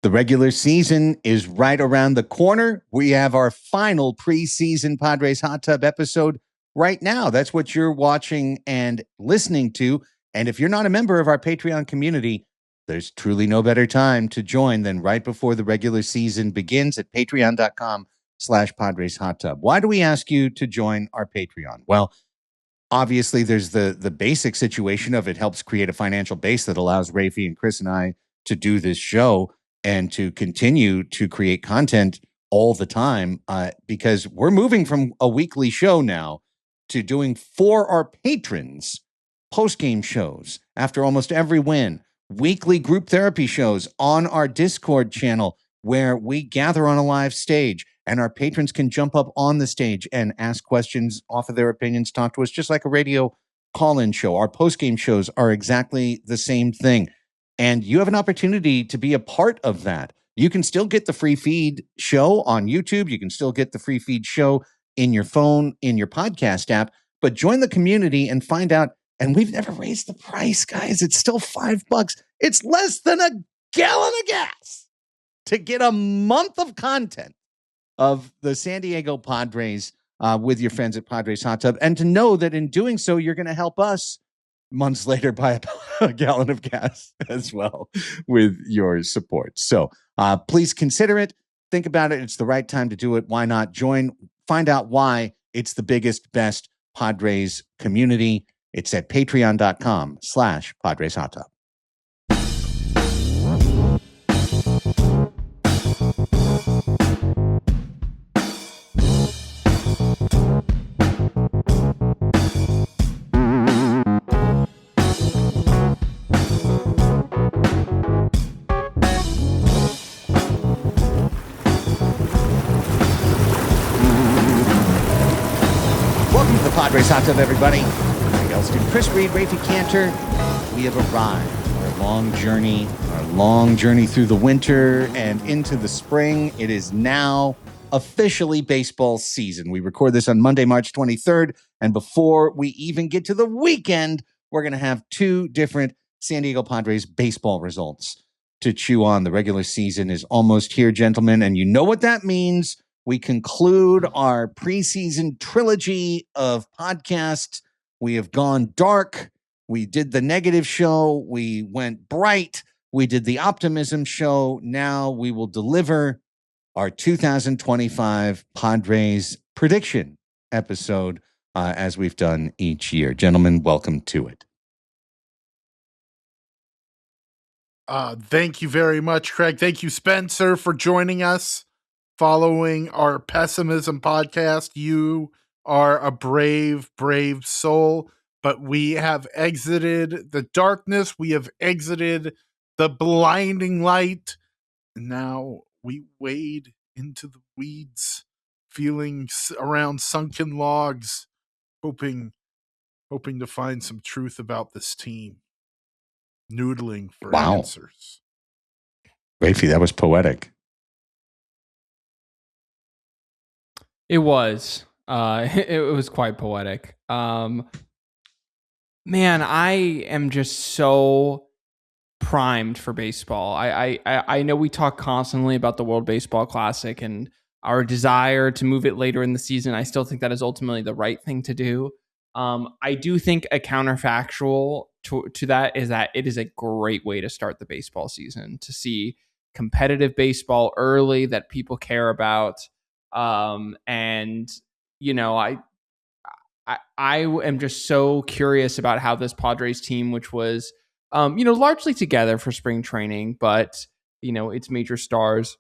The regular season is right around the corner. We have our final preseason Padres Hot Tub episode right now. That's what you're watching and listening to. And if you're not a member of our Patreon community, there's truly no better time to join than right before the regular season begins at patreon.com/Padres Hot Tub. Why do we ask you to join our Patreon? Well, obviously, there's the basic situation of it helps create a financial base that allows Rafy and Chris and I to do this show and to continue to create content all the time, because we're moving from a weekly show now to doing for our patrons post-game shows after almost every win, weekly group therapy shows on our Discord channel where we gather on a live stage and our patrons can jump up on the stage and ask questions, offer their opinions, talk to us just like a radio call-in show. Our post-game shows are exactly the same thing. And you have an opportunity to be a part of that. You can still get the free feed show on YouTube. You can still get the free feed show in your phone, in your podcast app. But join the community and find out. And we've never raised the price, guys. It's still $5. It's less than a gallon of gas to get a month of content of the San Diego Padres with your friends at Padres Hot Tub. And to know that in doing so, you're going to help us months later buy a gallon of gas as well with your support. So please consider it. Think about it. It's the right time to do it. Why not join? Find out why it's the biggest, best Padres community. It's at patreon.com/Padres Hot Tub. Padres Hot Tub, everybody. I'm Elsten, Chris Reed, Raphie Cantor. We have arrived. Our long journey through the winter and into the spring. It is now officially baseball season. We record this on Monday, March 23rd. And before we even get to the weekend, we're going to have two different San Diego Padres baseball results to chew on. The regular season is almost here, gentlemen. And you know what that means. We conclude our preseason trilogy of podcasts. We have gone dark. We did the negative show. We went bright. We did the optimism show. Now we will deliver our 2025 Padres prediction episode as we've done each year. Gentlemen, welcome to it. Thank you very much, Craig. Thank you, Spencer, for joining us. Following our pessimism podcast, you are a brave, brave soul, but we have exited the darkness. We have exited the blinding light. And now we wade into the weeds, feeling around sunken logs, hoping to find some truth about this team, noodling for answers. Rafie, that was poetic. It was. It was quite poetic. Man, I am just so primed for baseball. I know we talk constantly about the World Baseball Classic and our desire to move it later in the season. I still think that is ultimately the right thing to do. I do think a counterfactual to that is that it is a great way to start the baseball season, to see competitive baseball early that people care about. And you know, I am just so curious about how this Padres team, which was, largely together for spring training, but its major stars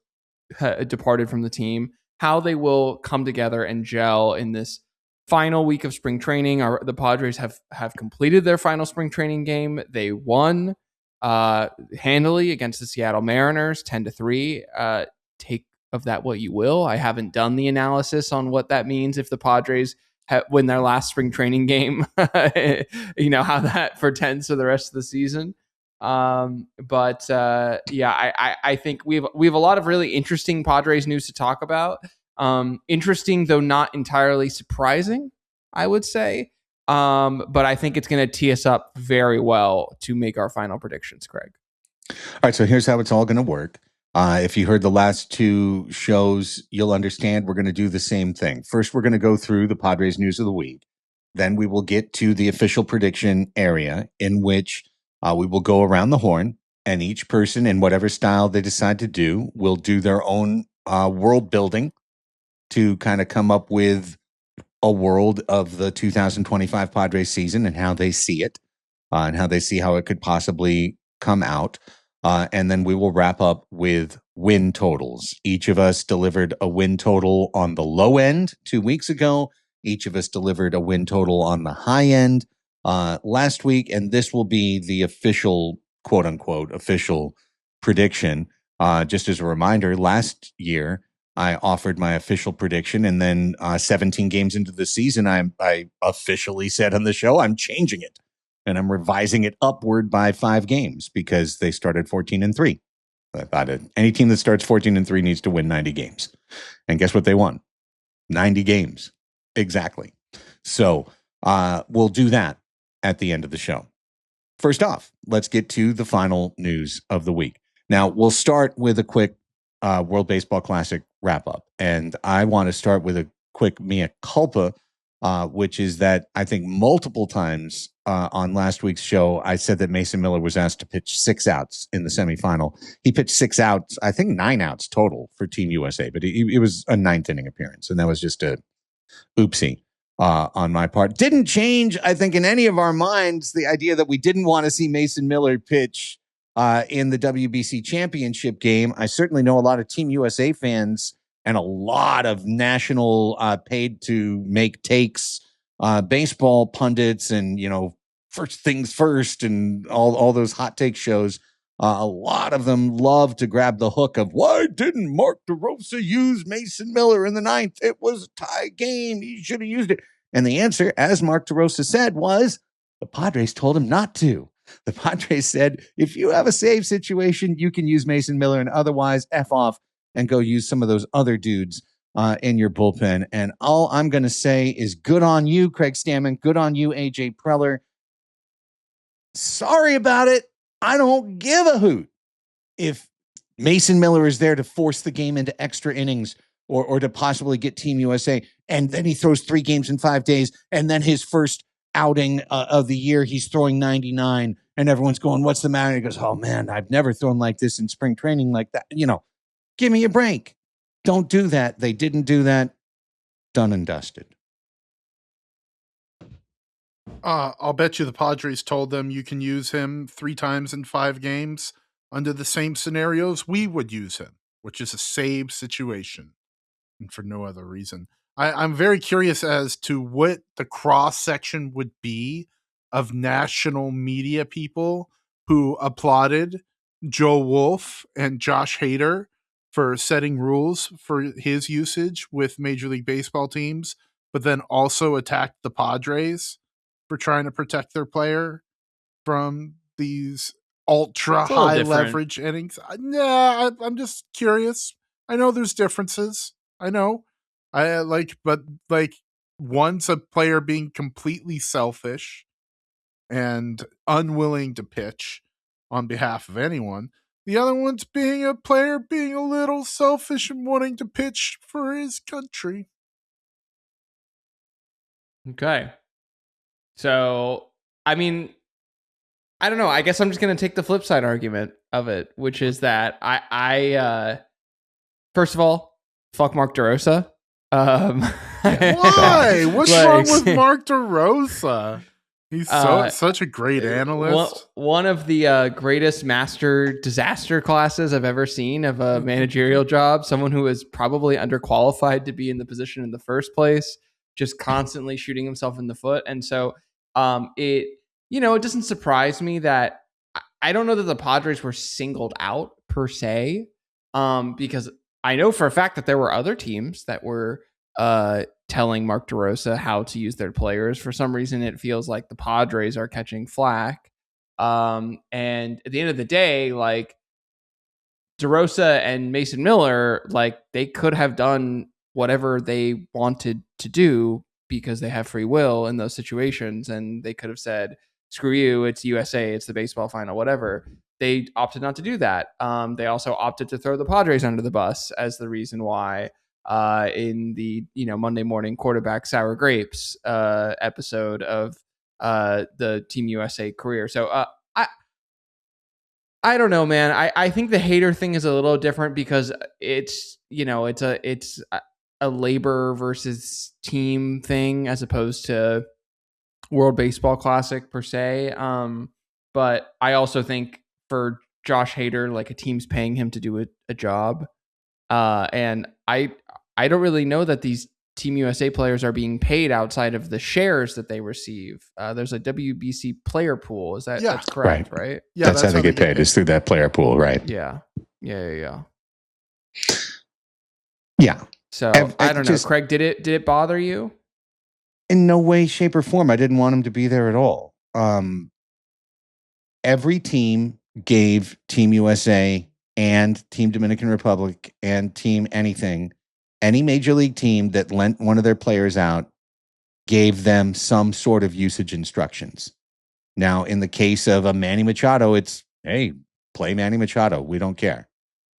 departed from the team, how they will come together and gel in this final week of spring training. The Padres have completed their final spring training game. They won handily against the Seattle Mariners, 10-3. Take of that what you will. I haven't done the analysis on what that means if the Padres win their last spring training game, how that portends for the rest of the season. I think we have a lot of really interesting Padres news to talk about. Interesting, though not entirely surprising, I would say. But I think it's going to tee us up very well to make our final predictions, Craig. All right, so here's how it's all going to work. If you heard the last two shows, you'll understand we're going to do the same thing. First, we're going to go through the Padres news of the week. Then we will get to the official prediction area, in which we will go around the horn, and each person, in whatever style they decide to do, will do their own world building to kind of come up with a world of the 2025 Padres season and how they see it, and how they see how it could possibly come out. And then we will wrap up with win totals. Each of us delivered a win total on the low end 2 weeks ago. Each of us delivered a win total on the high end last week. And this will be the official, quote unquote, official prediction. Just as a reminder, last year, I offered my official prediction, and then 17 games into the season, I officially said on the show, I'm changing it. And I'm revising it upward by 5 games because they started 14-3. I thought any team that starts 14-3 needs to win 90 games. And guess what they won? 90 games. Exactly. So we'll do that at the end of the show. First off, let's get to the final news of the week. Now, we'll start with a quick World Baseball Classic wrap-up. And I want to start with a quick mea culpa, which is that I think multiple times on last week's show, I said that Mason Miller was asked to pitch 6 outs in the semifinal. He pitched 6 outs, I think 9 outs total for Team USA, but it was a 9th inning appearance, and that was just a oopsie on my part. Didn't change, I think, in any of our minds the idea that we didn't want to see Mason Miller pitch in the WBC championship game. I certainly know a lot of Team USA fans and a lot of national paid to make takes baseball pundits and, first things first and all those hot take shows. A lot of them love to grab the hook of, why didn't Mark DeRosa use Mason Miller in the 9th? It was a tie game. He should have used it. And the answer, as Mark DeRosa said, was the Padres told him not to. The Padres said, if you have a save situation, you can use Mason Miller, and otherwise F off and go use some of those other dudes in your bullpen. And all I'm going to say is good on you, Craig Stammen. Good on you, AJ Preller. Sorry about it. I don't give a hoot if Mason Miller is there to force the game into extra innings or to possibly get Team USA. And then he throws 3 games in 5 days. And then his first outing of the year, he's throwing 99. And everyone's going, what's the matter? He goes, oh, man, I've never thrown like this in spring training like that. Give me a break. Don't do that. They didn't do that. Done and dusted. I'll bet you the Padres told them you can use him 3 times in 5 games under the same scenarios we would use him, which is a save situation, and for no other reason. I'm very curious as to what the cross section would be of national media people who applauded Joe Wolf and Josh Hader for setting rules for his usage with Major League Baseball teams, but then also attacked the Padres for trying to protect their player from these ultra high leverage innings. I'm just curious. I know there's differences. I know. But one's a player being completely selfish and unwilling to pitch on behalf of anyone. The other one's being a player being a little selfish and wanting to pitch for his country. Okay. So, I mean, I don't know. I guess I'm just going to take the flip side argument of it, which is that I first of all, fuck Mark DeRosa. Why? What's wrong with Mark DeRosa? He's such a great analyst. One of the greatest master disaster classes I've ever seen of a managerial job. Someone who is probably underqualified to be in the position in the first place, just constantly shooting himself in the foot. And so it doesn't surprise me that I don't know that the Padres were singled out per se, because I know for a fact that there were other teams that were telling Mark DeRosa how to use their players. For some reason, it feels like the Padres are catching flack. And at the end of the day, like DeRosa and Mason Miller, like they could have done whatever they wanted to do because they have free will in those situations. And they could have said, screw you, it's USA, it's the baseball final, whatever. they opted not to do that. They also opted to throw the Padres under the bus as the reason why in the Monday morning quarterback sour grapes episode of the Team USA career. So I don't know, man. I think the hater thing is a little different because it's a labor versus team thing as opposed to World Baseball Classic per se. But I also think for Josh Hader, like a team's paying him to do a job. And I don't really know that these Team USA players are being paid outside of the shares that they receive. There's a WBC player pool. That's correct, right? Yeah, that's how they get paid. Is through that player pool, right? Yeah. Yeah. So I don't know, Craig. Did it bother you? In no way, shape, or form. I didn't want him to be there at all. Every team gave Team USA and Team Dominican Republic and Team anything, any major league team that lent one of their players out, gave them some sort of usage instructions. Now, in the case of a Manny Machado, it's, hey, play Manny Machado. We don't care,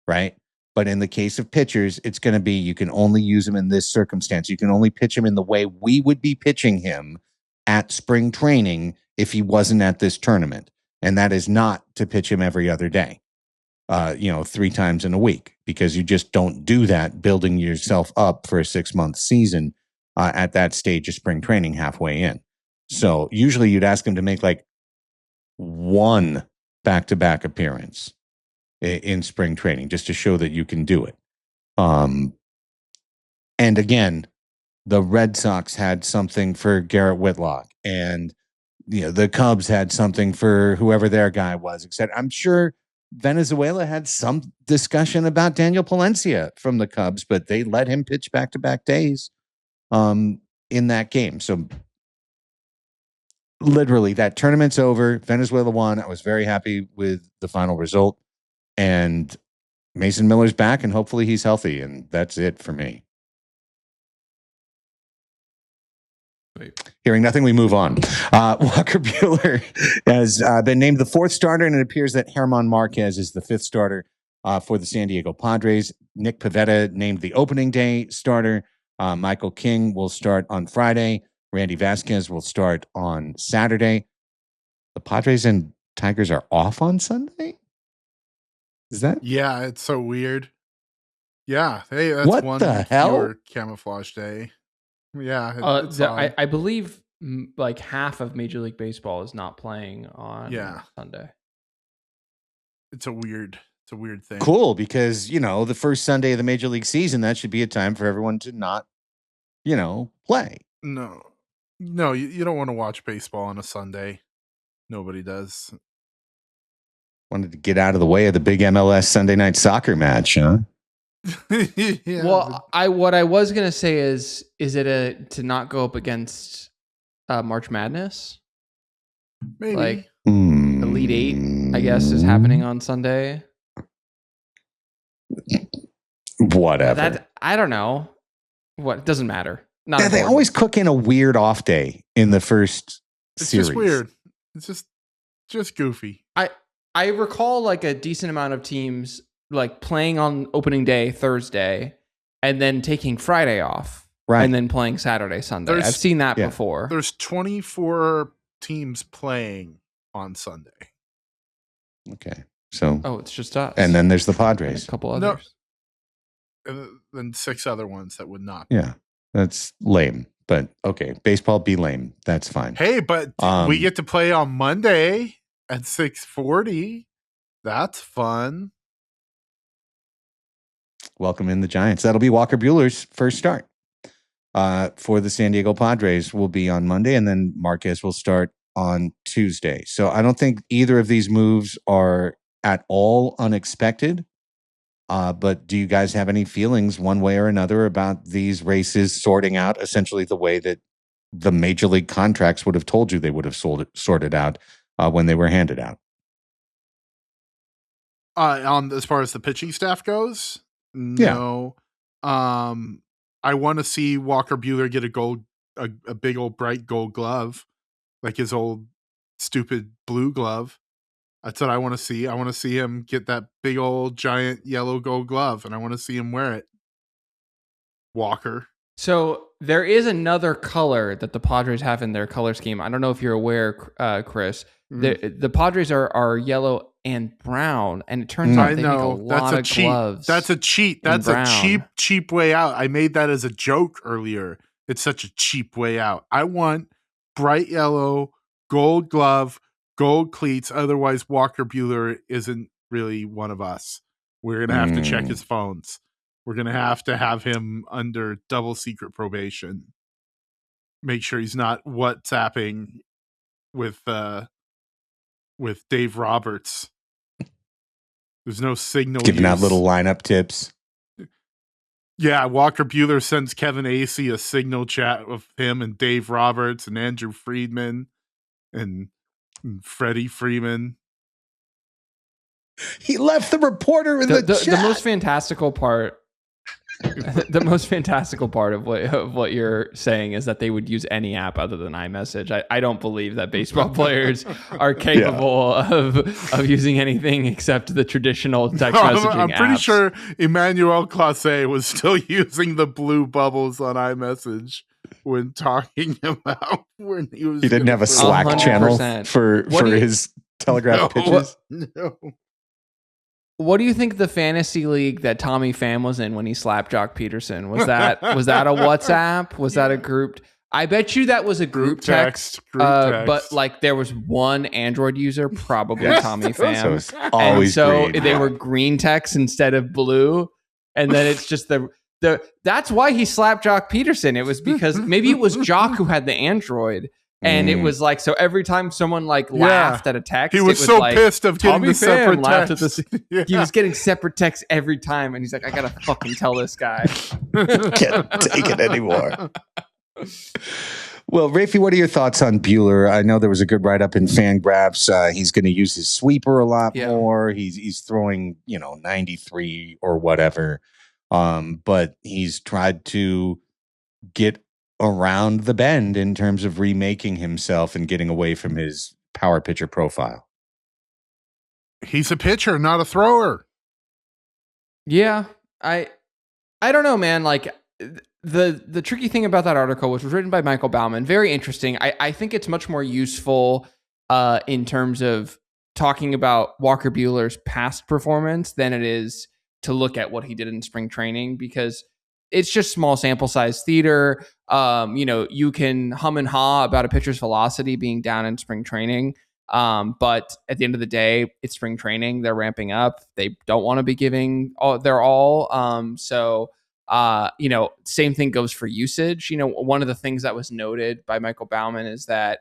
right? But in the case of pitchers, it's going to be, you can only use him in this circumstance. You can only pitch him in the way we would be pitching him at spring training if he wasn't at this tournament. And that is not to pitch him every other day, 3 times in a week, because you just don't do that building yourself up for a 6-month season at that stage of spring training halfway in. So usually you'd ask him to make like 1 back-to-back appearance in spring training just to show that you can do it. And again, the Red Sox had something for Garrett Whitlock, and the Cubs had something for whoever their guy was, except I'm sure Venezuela had some discussion about Daniel Palencia from the Cubs, but they let him pitch back-to-back days in that game. So literally, that tournament's over. Venezuela won. I was very happy with the final result. And Mason Miller's back, and hopefully he's healthy. And that's it for me. Hearing nothing, we move on. Walker Buehler has been named the 4th starter, and it appears that German Marquez is the 5th starter for the San Diego Padres. Nick Pivetta named the opening day starter. Michael King will start on Friday. Randy Vasquez will start on Saturday. The Padres and Tigers are off on Sunday? Is that? Yeah, it's so weird. Yeah. Hey, that's what one the hell? Camouflage day. Yeah. It's I believe like half of Major League Baseball is not playing on Sunday. It's a weird thing. Cool, because, the first Sunday of the Major League season, that should be a time for everyone to not, play. No, you don't want to watch baseball on a Sunday. Nobody does. Wanted to get out of the way of the big MLS Sunday night soccer match, huh? Yeah. Well, what I was gonna say is it to not go up against March Madness? Maybe like Elite 8, I guess, is happening on Sunday. Whatever. I don't know. It doesn't matter. They always cook in a weird off day in the first series. It's just weird. It's just goofy. I recall like a decent amount of teams like playing on opening day Thursday and then taking Friday off, right? And then playing Saturday, Sunday. I've seen that before. There's 24 teams playing on Sunday. Okay, so it's just us, and then there's the Padres, and a couple others, and then 6 other ones that would not. Yeah, that's lame. But okay, baseball be lame. That's fine. Hey, but we get to play on Monday at 6:40. That's fun. Welcome in the Giants. That'll be Walker Buehler's first start for the San Diego Padres. Will be on Monday, and then Marquez will start on Tuesday. So I don't think either of these moves are at all unexpected. But do you guys have any feelings one way or another about these races sorting out essentially the way that the major league contracts would have told you they would have sorted out when they were handed out? As far as the pitching staff goes, no. Yeah. I want to see Walker Buehler get a big old bright gold glove, like his old stupid blue glove. That's what I want to see. I want to see him get that big old giant yellow gold glove, and I want to see him wear it. Walker. So there is another color that the Padres have in their color scheme. I don't know if you're aware, Chris. The Padres are yellow and brown, and it turns out they make a lot of gloves. That's a cheat. That's a cheap way out. I made that as a joke earlier. It's such a cheap way out. I want bright yellow, gold glove, gold cleats. Otherwise, Walker Buehler isn't really one of us. We're going to have to check his phones. We're going to have him under double secret probation. Make sure he's not WhatsApping with Dave Roberts. There's no signal giving out little lineup tips. Yeah, Walker Buehler sends Kevin Acee a signal chat with him and Dave Roberts and Andrew Friedman and Freddie Freeman. He left the reporter in the chat. The most fantastical part. The most fantastical part of what you're saying is that they would use any app other than iMessage. I don't believe that baseball players are capable of using anything except the traditional text messaging I'm pretty apps. sure Emmanuel Clase was still using the blue bubbles on iMessage when talking about when he was. He didn't have a Slack 100%. Channel for his telegraph pitches. No. What do you think the fantasy league that Tommy Pham was in when he slapped Jock Peterson? Was that a WhatsApp? Was that a group? I bet you that was a group text. But like there was one Android user, probably Tommy Pham. So always green. They were green text instead of blue. And then it's just that's why he slapped Jock Peterson. It was because maybe it was Jock who had the Android. And it was like, so every time someone laughed at a text, he was so pissed of getting the separate text. He was getting separate texts every time. And he's like, I got to fucking tell this guy. Can't take it anymore. Well, Rafy, what are your thoughts on Buehler? I know there was a good write-up in Fangraphs. He's going to use his sweeper a lot more. He's throwing, 93 or whatever. But he's tried to get around the bend in terms of remaking himself and getting away from his power pitcher profile. He's a pitcher, not a thrower. Yeah, I don't know, man. Like the tricky thing about that article, which was written by Michael Bauman, very interesting. I think it's much more useful in terms of talking about Walker Buehler's past performance than it is to look at what he did in spring training, because it's just small sample size theater. You can hum and haw about a pitcher's velocity being down in spring training. But at the end of the day, it's spring training. They're ramping up. They don't want to be giving their all. Same thing goes for usage. One of the things that was noted by Michael Bauman is that,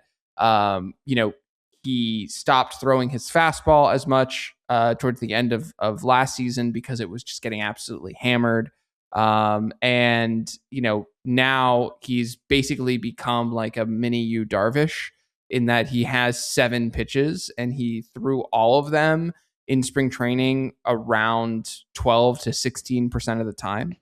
he stopped throwing his fastball as much towards the end of last season because it was just getting absolutely hammered. Now he's basically become like a mini Yu Darvish in that he has 7 pitches and he threw all of them in spring training around 12 to 16% of the time.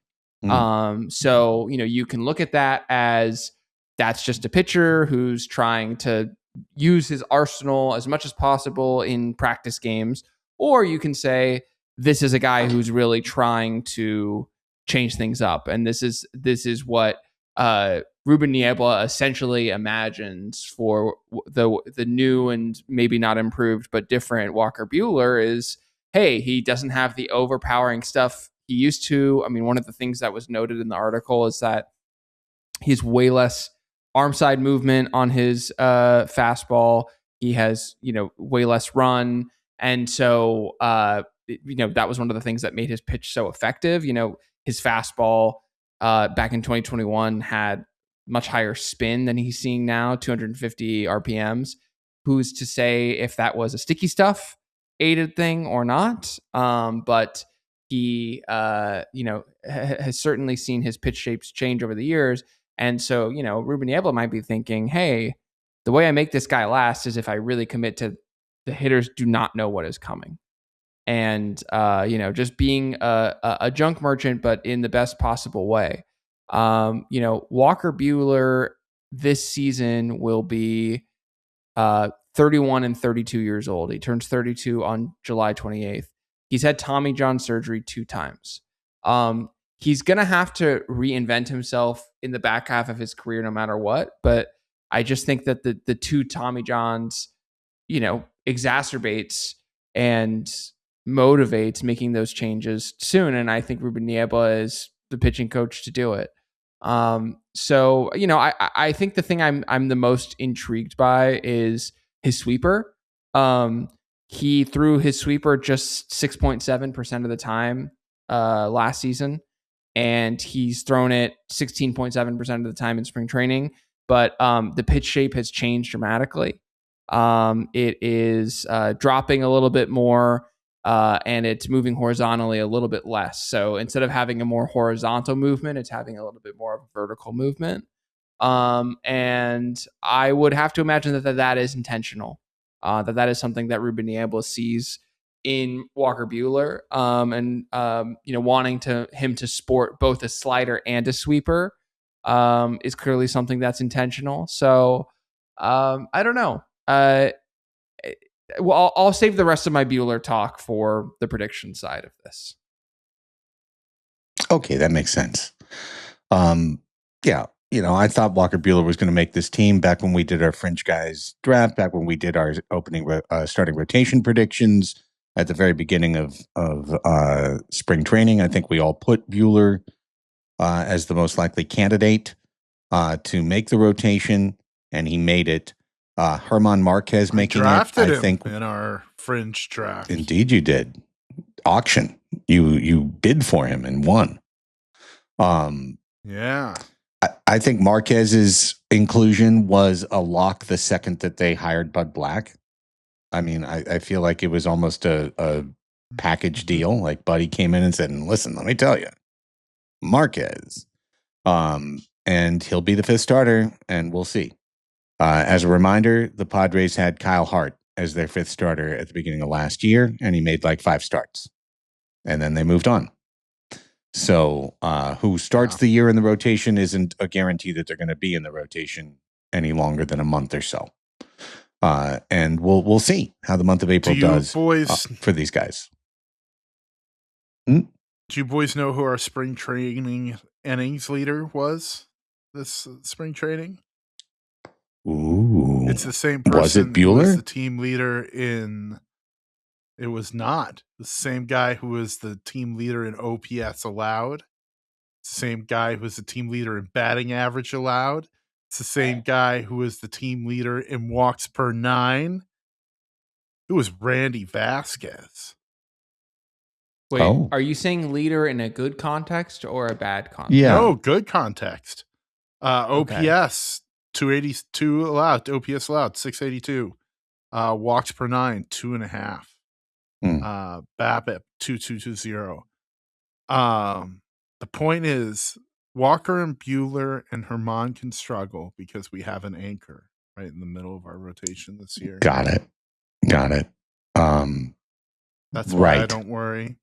So you can look at that as that's just a pitcher who's trying to use his arsenal as much as possible in practice games, or you can say this is a guy who's really trying to change things up. And this is what Ruben Niebla essentially imagines for the new and maybe not improved but different Walker Buehler is, hey, he doesn't have the overpowering stuff he used to. I mean, one of the things that was noted in the article is that he's way less arm side movement on his fastball. He has, way less run. And so, that was one of the things that made his pitch so effective. His fastball back in 2021 had much higher spin than he's seeing now, 250 RPMs. Who's to say if that was a sticky stuff aided thing or not? But he, has certainly seen his pitch shapes change over the years. And so, Ruben Niebla might be thinking, hey, the way I make this guy last is if I really commit to the hitters do not know what is coming. And, just being a junk merchant, but in the best possible way. Walker Buehler this season will be 31 and 32 years old. He turns 32 on July 28th. He's had Tommy John surgery 2 times. He's going to have to reinvent himself in the back half of his career no matter what. But I just think that the 2 Tommy Johns, exacerbates and motivates making those changes soon. And I think Ruben Niebla is the pitching coach to do it. So, I think the thing I'm the most intrigued by is his sweeper. He threw his sweeper just 6.7% of the time last season, and he's thrown it 16.7% of the time in spring training. But the pitch shape has changed dramatically. It is dropping a little bit more, and it's moving horizontally a little bit less. So instead of having a more horizontal movement, it's having a little bit more of a vertical movement. And I would have to imagine that is intentional. That is something that Ruben Niebla sees in Walker Buehler, and wanting him to sport both a slider and a sweeper is clearly something that's intentional. So I don't know. Well, I'll save the rest of my Buehler talk for the prediction side of this. Okay, that makes sense. Yeah, I thought Walker Buehler was going to make this team back when we did our French guys draft, back when we did our starting rotation predictions at the very beginning of spring training. I think we all put Buehler as the most likely candidate to make the rotation, and he made it. Herman Marquez making drafted it, I think, in our fringe draft. Indeed, you did. Auction. You bid for him and won. Yeah. I think Marquez's inclusion was a lock the second that they hired Bud Black. I mean, I feel like it was almost a package deal. Like Buddy came in and said, "Listen, let me tell you, Marquez, and he'll be the 5th starter, and we'll see." As a reminder, the Padres had Kyle Hart as their 5th starter at the beginning of last year, and he made like 5 starts, and then they moved on. So who starts the year in the rotation isn't a guarantee that they're going to be in the rotation any longer than a month or so. And we'll see how the month of April does for these guys. Do you boys know who our spring training innings leader was this spring training? Ooh. It's the same person. Was it Buehler? Who was the team leader in... It was not. The same guy who was the team leader in OPS allowed. It's the same guy who was the team leader in batting average allowed. It's the same guy who was the team leader in walks per 9. It was Randy Vasquez. Wait, Are you saying leader in a good context or a bad context? Yeah. No, good context. OPS 282 allowed. OPS allowed 682. Walks per 9 2.5. BABIP 2220. The point is, Walker and Buehler and Herman can struggle because we have an anchor right in the middle of our rotation this year. Got it. That's why I don't worry.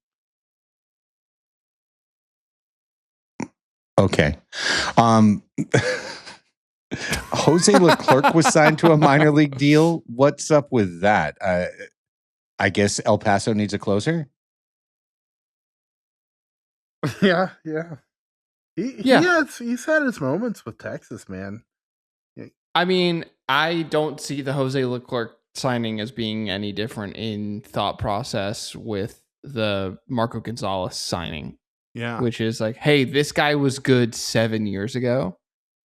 Okay. Jose Leclerc was signed to a minor league deal. What's up with that? I guess El Paso needs a closer. Yeah. He's had his moments with Texas, man. I mean, I don't see the Jose Leclerc signing as being any different in thought process with the Marco Gonzalez signing. Yeah. Which is like, hey, this guy was good 7 years ago.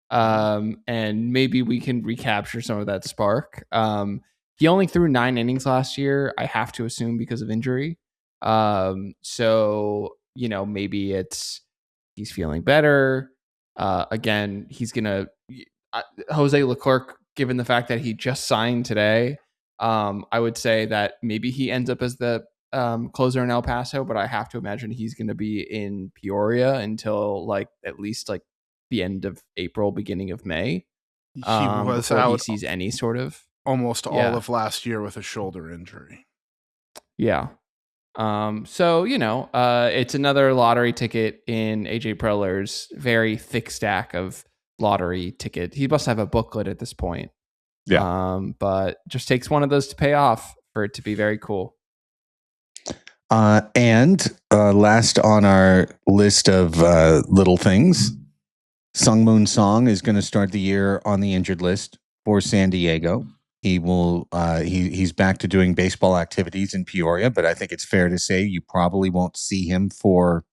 And maybe we can recapture some of that spark. He only threw 9 innings last year, I have to assume because of injury. So, maybe he's feeling better. Again, he's going to Jose Leclerc, given the fact that he just signed today, I would say that maybe he ends up as the closer in El Paso, but I have to imagine he's going to be in Peoria until at least the end of April, beginning of May. He was before out. He sees any sort of almost all of last year with a shoulder injury. Yeah. So it's another lottery ticket in AJ Preller's very thick stack of lottery ticket. He must have a booklet at this point. But just takes one of those to pay off for it to be very cool. And last on our list of little things, Sungmoon Song is going to start the year on the injured list for San Diego. He will. He's back to doing baseball activities in Peoria, but I think it's fair to say you probably won't see him for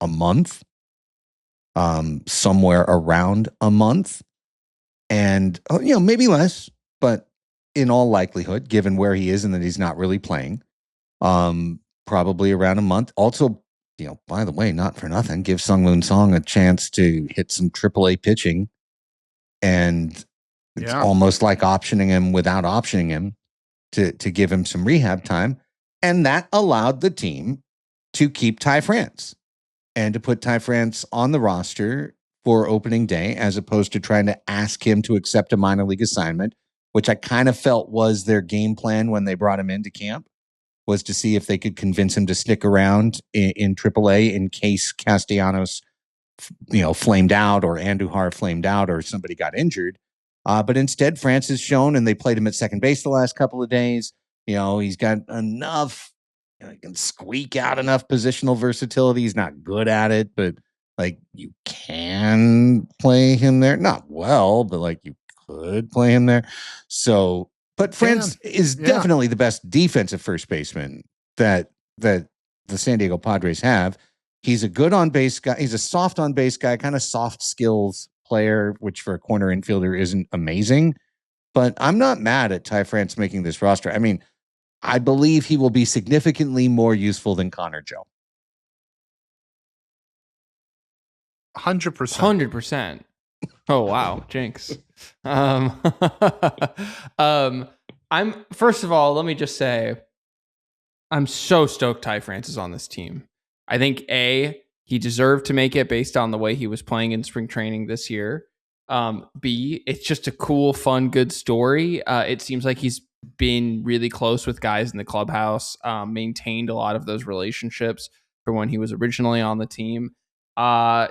a month, somewhere around a month, and maybe less, but in all likelihood, given where he is and that he's not really playing, probably around a month. Also, by the way, not for nothing, give Sungmoon Song a chance to hit some AAA pitching, and it's almost like optioning him without optioning him to give him some rehab time. And that allowed the team to keep Ty France and to put Ty France on the roster for opening day, as opposed to trying to ask him to accept a minor league assignment, which I kind of felt was their game plan when they brought him into camp, was to see if they could convince him to stick around in AAA in case Castellanos, flamed out, or Andujar flamed out, or somebody got injured. But instead, France has shown, and they played him at second base the last couple of days. He's got enough, he can squeak out enough positional versatility. He's not good at it, but you can play him there. Not well, but you could play him there. So, but France is definitely the best defensive first baseman that the San Diego Padres have. He's a good on base guy. He's a soft on base guy, kind of soft skills player, which for a corner infielder isn't amazing. But I'm not mad at Ty France making this roster. I mean, I believe he will be significantly more useful than Connor Joe. 100%. Oh wow, jinx. I'm first of all, let me just say, I'm so stoked Ty France is on this team. I think he deserved to make it based on the way he was playing in spring training this year. B, it's just a cool, fun, good story. It seems like he's been really close with guys in the clubhouse, maintained a lot of those relationships for when he was originally on the team.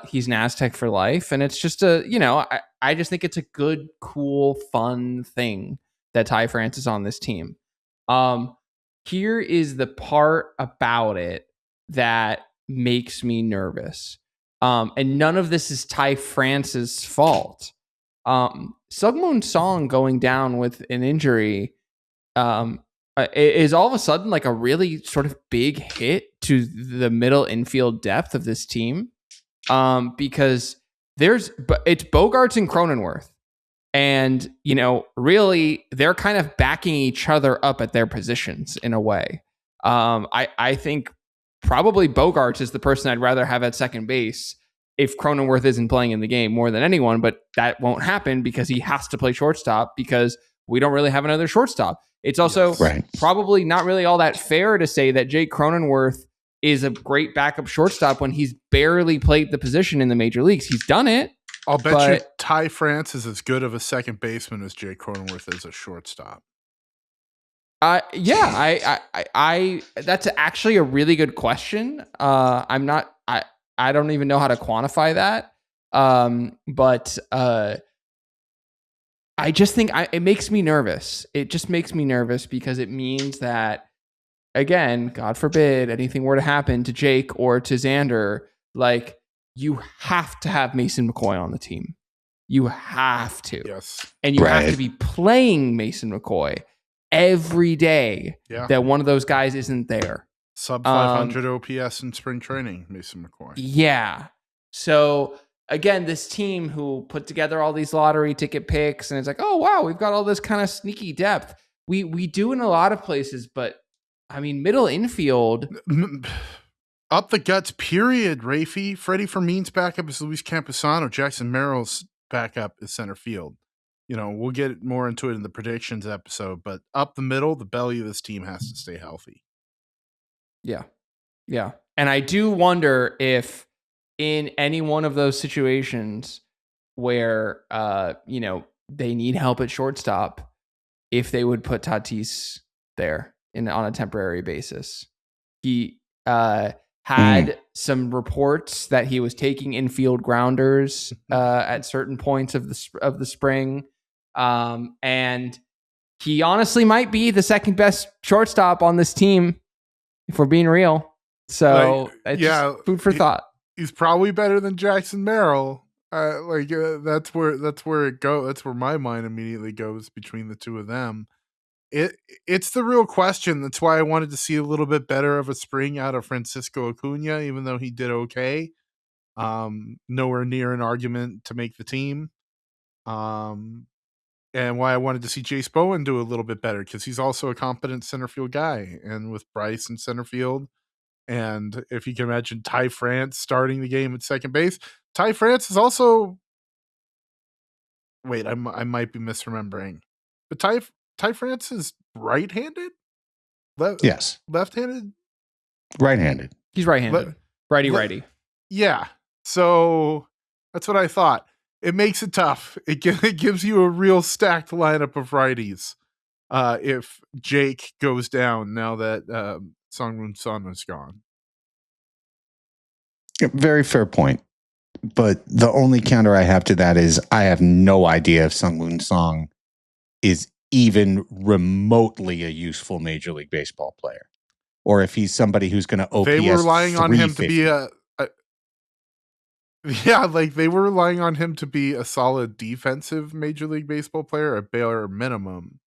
He's an Aztec for life, and it's just I just think it's a good, cool, fun thing that Ty France is on this team. Here is the part about it that makes me nervous. And none of this is Ty France's fault. Sungmoon Song going down with an injury is all of a sudden like a really sort of big hit to the middle infield depth of this team. Because it's Bogaerts and Cronenworth. And, really, they're kind of backing each other up at their positions in a way. I think probably Bogaerts is the person I'd rather have at second base if Cronenworth isn't playing in the game more than anyone, but that won't happen because he has to play shortstop because we don't really have another shortstop. It's also probably not really all that fair to say that Jake Cronenworth is a great backup shortstop when he's barely played the position in the major leagues. He's done it. I'll bet you Ty France is as good of a second baseman as Jake Cronenworth is a shortstop. I that's actually a really good question. I don't even know how to quantify that. But I just think it makes me nervous. It just makes me nervous because it means that, again, God forbid anything were to happen to Jake or to Xander, you have to have Mason McCoy on the team. You have to. Yes. And you have to be playing Mason McCoy every day that one of those guys isn't there. Sub 500 OPS in spring training, Mason McCoy. Yeah. So, again, this team who put together all these lottery ticket picks, and it's like, oh, wow, we've got all this kind of sneaky depth. We do in a lot of places, but, I mean, middle infield... Up the guts, period, Rafy. Freddie Fermin's backup is Luis Camposano. Jackson Merrill's backup is center field. We'll get more into it in the predictions episode, but up the middle, the belly of this team has to stay healthy. Yeah. Yeah. And I do wonder if in any one of those situations where, they need help at shortstop, if they would put Tatis there on a temporary basis. He, had some reports that he was taking infield grounders at certain points of the spring. And he honestly might be the second best shortstop on this team, if we're being real. So it's just food for thought. He's probably better than Jackson Merrill. That's where it goes. That's where my mind immediately goes between the two of them. It's the real question. That's why I wanted to see a little bit better of a spring out of Francisco Acuna, even though he did okay. Nowhere near an argument to make the team. And why I wanted to see Jace Bowen do a little bit better, because he's also a competent center field guy. And with Bryce in center field, and if you can imagine Ty France starting the game at second base, Ty France is also. Wait, I might be misremembering, but Ty France is right-handed. Yes, left-handed, right-handed. He's right-handed. Righty. Yeah, so that's what I thought. It makes it tough. It gives you a real stacked lineup of righties. If Jake goes down now that Sungwoon Son is gone. Very fair point. But the only counter I have to that is I have no idea if Sungwoon Song is even remotely a useful Major League Baseball player, or if he's somebody who's going to OPS. They were relying on him to be they were relying on him to be a solid defensive Major League Baseball player, a bare minimum,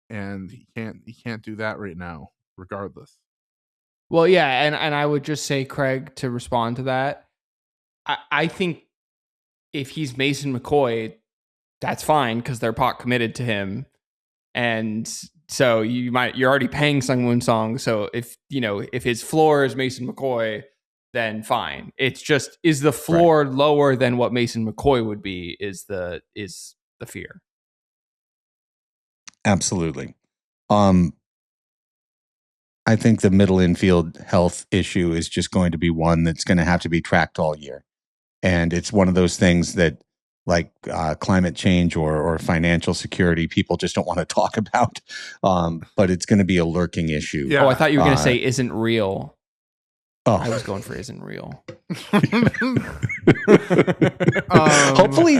and he can't do that right now, regardless. Well, yeah, and I would just say, Craig, to respond to that, I think if he's Mason McCoy, that's fine because they're pot committed to him, and so you're already paying Sungwoon Song. So if his floor is Mason McCoy, then fine. It's just, is the floor lower than what Mason McCoy would be? Is the fear? Absolutely. I think the middle infield health issue is just going to be one that's going to have to be tracked all year. And it's one of those things that, like climate change or financial security, people just don't want to talk about. But it's going to be a lurking issue. Yeah. Oh, I thought you were going to say isn't real. Oh, I was going for isn't real. Hopefully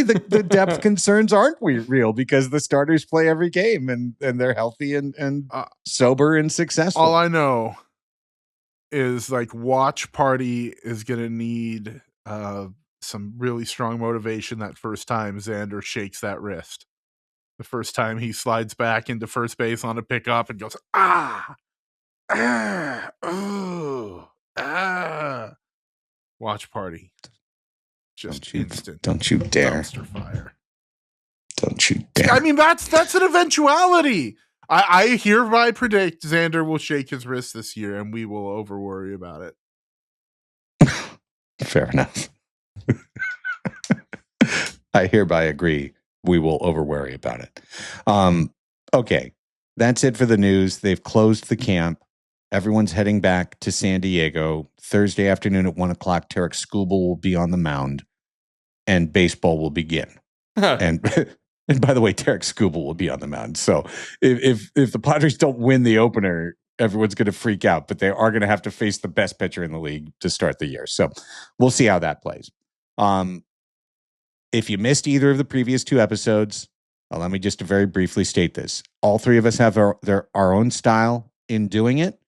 the depth concerns aren't real, because the starters play every game and they're healthy and sober and successful. All I know is Watch Party is going to need some really strong motivation that first time Xander shakes that wrist. The first time he slides back into first base on a pickup and goes, Watch Party. Just instant. Don't you dare. Dumpster fire. Don't you dare. I mean, that's an eventuality. I hereby predict Xander will shake his wrist this year and we will over worry about it. Fair enough. I hereby agree. We will over worry about it. Okay. That's it for the news. They've closed the camp. Everyone's heading back to San Diego. Thursday afternoon at 1:00, Tarek Skubal will be on the mound and baseball will begin. And by the way, Tarek Skubal will be on the mound. So if the Padres don't win the opener, everyone's going to freak out, but they are going to have to face the best pitcher in the league to start the year. So we'll see how that plays. If you missed either of the previous two episodes, let me just very briefly state this. All three of us have our own style in doing it,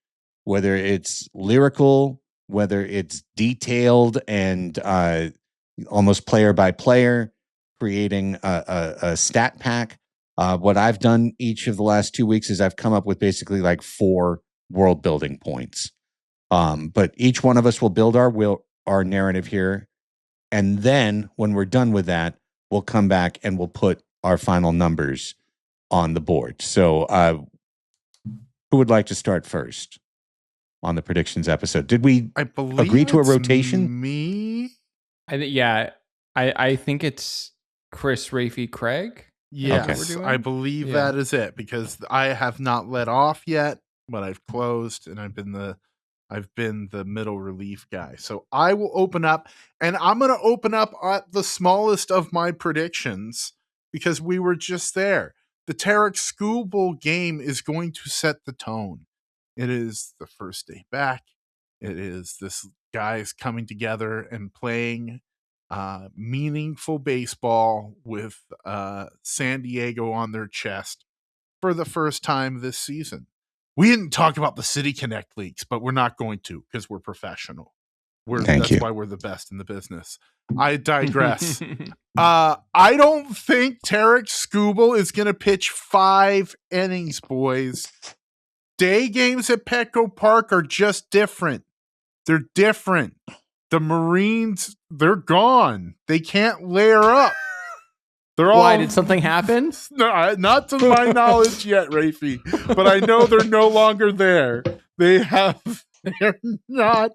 whether it's lyrical, whether it's detailed and almost player by player, creating a stat pack. What I've done each of the last 2 weeks is I've come up with basically 4 world building points. But each one of us will build our narrative here. And then when we're done with that, we'll come back and we'll put our final numbers on the board. So who would like to start first on the predictions episode? Did we agree to a rotation? Me? I think it's Chris, Rafy, Craig. Yes, okay. I believe that is it, because I have not let off yet, but I've closed and I've been the middle relief guy. So I will open up, and I'm going to open up at the smallest of my predictions because we were just there. The Tarek Skubal game is going to set the tone. It is the first day back. It is this guys coming together and playing meaningful baseball with San Diego on their chest for the first time this season. We didn't talk about the City Connect leagues, but we're not going to because we're professional. That's why we're the best in the business. I digress. I don't think Tarek Skubal is going to pitch 5 innings, boys. Day games at Petco Park are just different. They're different. The Marines, they're gone. They can't layer up. Why did something happen? No, not to my knowledge yet, Rafy. But I know they're no longer there. They're not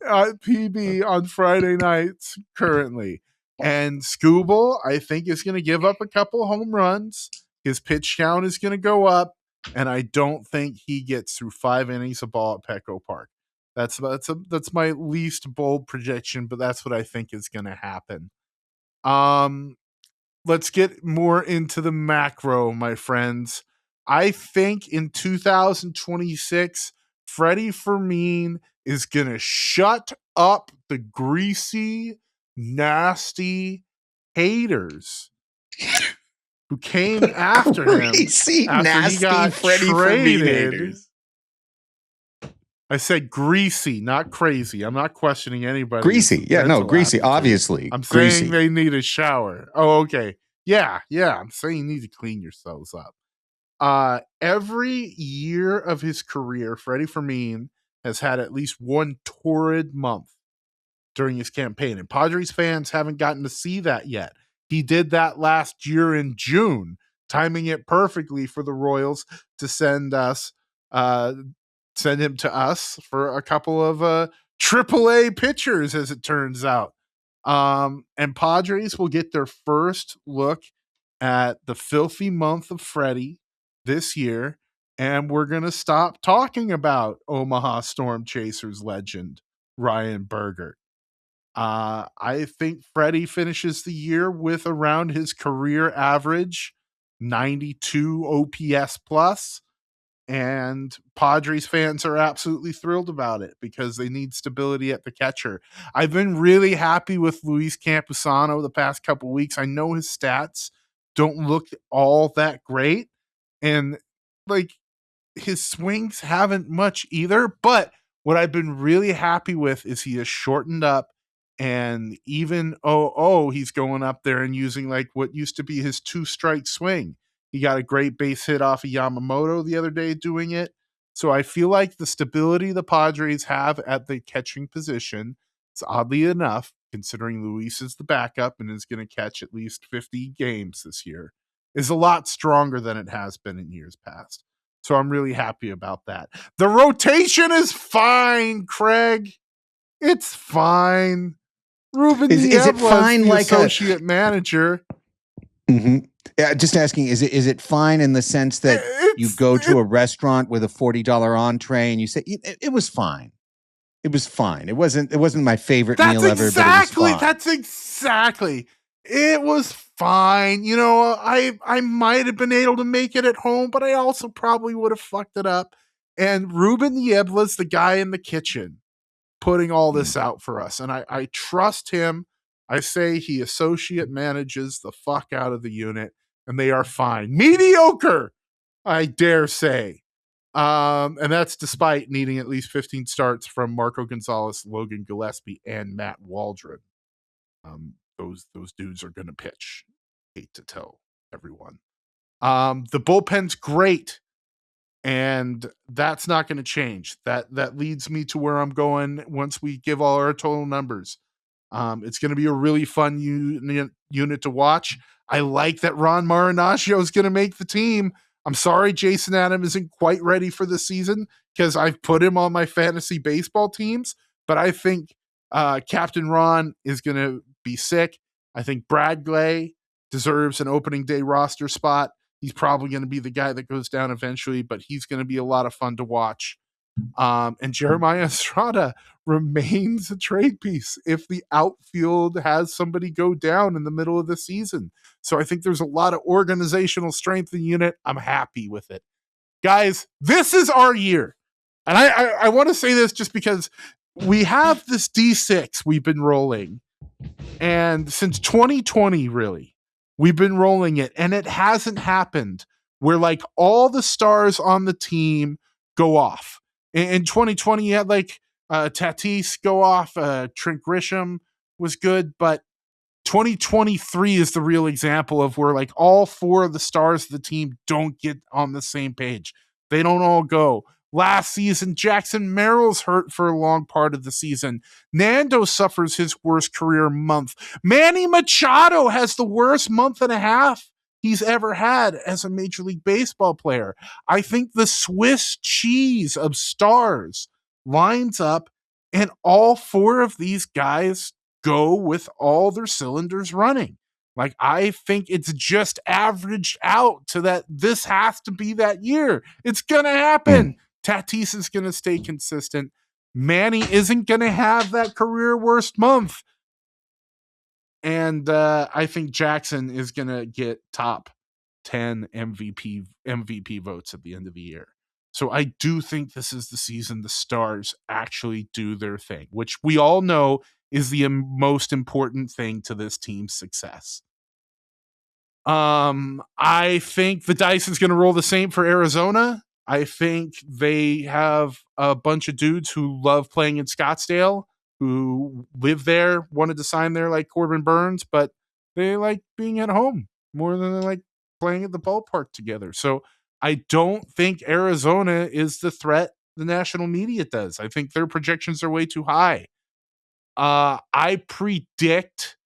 at PB on Friday nights currently. And Skubal, I think, is going to give up a couple home runs. His pitch count is going to go up, and I don't think he gets through 5 innings of ball at Petco Park. That's my least bold prediction, but that's what I think is going to happen. Let's get more into the macro, my friends. I think in 2026, Freddie Fermin is going to shut up the greasy, nasty haters who came after him. Greasy, nasty Freddie Fermin haters. I said greasy, not crazy. I'm not questioning anybody. Greasy. Yeah, no, greasy, obviously. I'm greasy. saying they need a shower. Oh, okay. Yeah. I'm saying you need to clean yourselves up. Every year of his career, Freddie Fermin has had at least one torrid month during his campaign. And Padres fans haven't gotten to see that yet. He did that last year in June, timing it perfectly for the Royals to send him to us for a couple of AAA pitchers, as it turns out. And Padres will get their first look at the filthy month of Freddie this year, and we're going to stop talking about Omaha Storm Chasers legend Ryan Bergert. I think Freddie finishes the year with around his career average 92 OPS plus. And Padres fans are absolutely thrilled about it because they need stability at the catcher. I've been really happy with Luis Campusano the past couple weeks. I know his stats don't look all that great, and like his swings haven't much either. But what I've been really happy with is he has shortened up, and even he's going up there and using like what used to be his 2-strike swing. He got a great base hit off of Yamamoto the other day doing it. So I feel like the stability the Padres have at the catching position is, oddly enough, considering Luis is the backup and is going to catch at least 50 games this year, is a lot stronger than it has been in years past. So I'm really happy about that. The rotation is fine, Craig. It's fine. Ruben is it fine the like associate manager? Mm-hmm. Yeah, just asking, is it fine in the sense that you go to a restaurant with a $40 entree and you say it was fine? It was fine. It wasn't my favorite meal ever, but it was fine. That's exactly. It was fine. You know, I might have been able to make it at home, but I also probably would have fucked it up. And Ruben Niebla's the guy in the kitchen putting all this out for us. And I trust him. I say he associate manages the fuck out of the unit, and they are fine. Mediocre, I dare say. And that's despite needing at least 15 starts from Marco Gonzalez, Logan Gillespie, and Matt Waldron. Those dudes are going to pitch. Hate to tell everyone. The bullpen's great, and that's not going to change. That leads me to where I'm going once we give all our total numbers. It's going to be a really fun unit to watch. I like that Ron Marinaccio is going to make the team. I'm sorry Jason Adam isn't quite ready for the season because I've put him on my fantasy baseball teams, but I think Captain Ron is going to be sick. I think Brad Glay deserves an opening day roster spot. He's probably going to be the guy that goes down eventually, but he's going to be a lot of fun to watch. And Jeremiah Estrada remains a trade piece if the outfield has somebody go down in the middle of the season. So I think there's a lot of organizational strength in the unit. I'm happy with it. Guys, this is our year. And I want to say this just because we have this D6 we've been rolling And since 2020, really, we've been rolling it, and it hasn't happened where like all the stars on the team go off. In 2020, you had like Tatis go off, Trent Grisham was good, but 2023 is the real example of where like all four of the stars of the team don't get on the same page. They don't all go. Last season, Jackson Merrill's hurt for a long part of the season. Nando suffers his worst career month. Manny Machado has the worst month and a half he's ever had as a Major League Baseball player. I think the Swiss cheese of stars lines up, and all four of these guys go with all their cylinders running. Like, I think it's just averaged out to that this has to be that year. It's going to happen. Tatis is going to stay consistent. Manny isn't going to have that career worst month. And I think Jackson is going to get top 10 MVP votes at the end of the year. So I do think this is the season the stars actually do their thing, which we all know is the most important thing to this team's success. I think the dice is going to roll the same for Arizona. I think they have a bunch of dudes who love playing in Scottsdale, who live there, wanted to sign there like Corbin Burns, but they like being at home more than they like playing at the ballpark together. So I don't think Arizona is the threat the national media does. I think their projections are way too high. I predict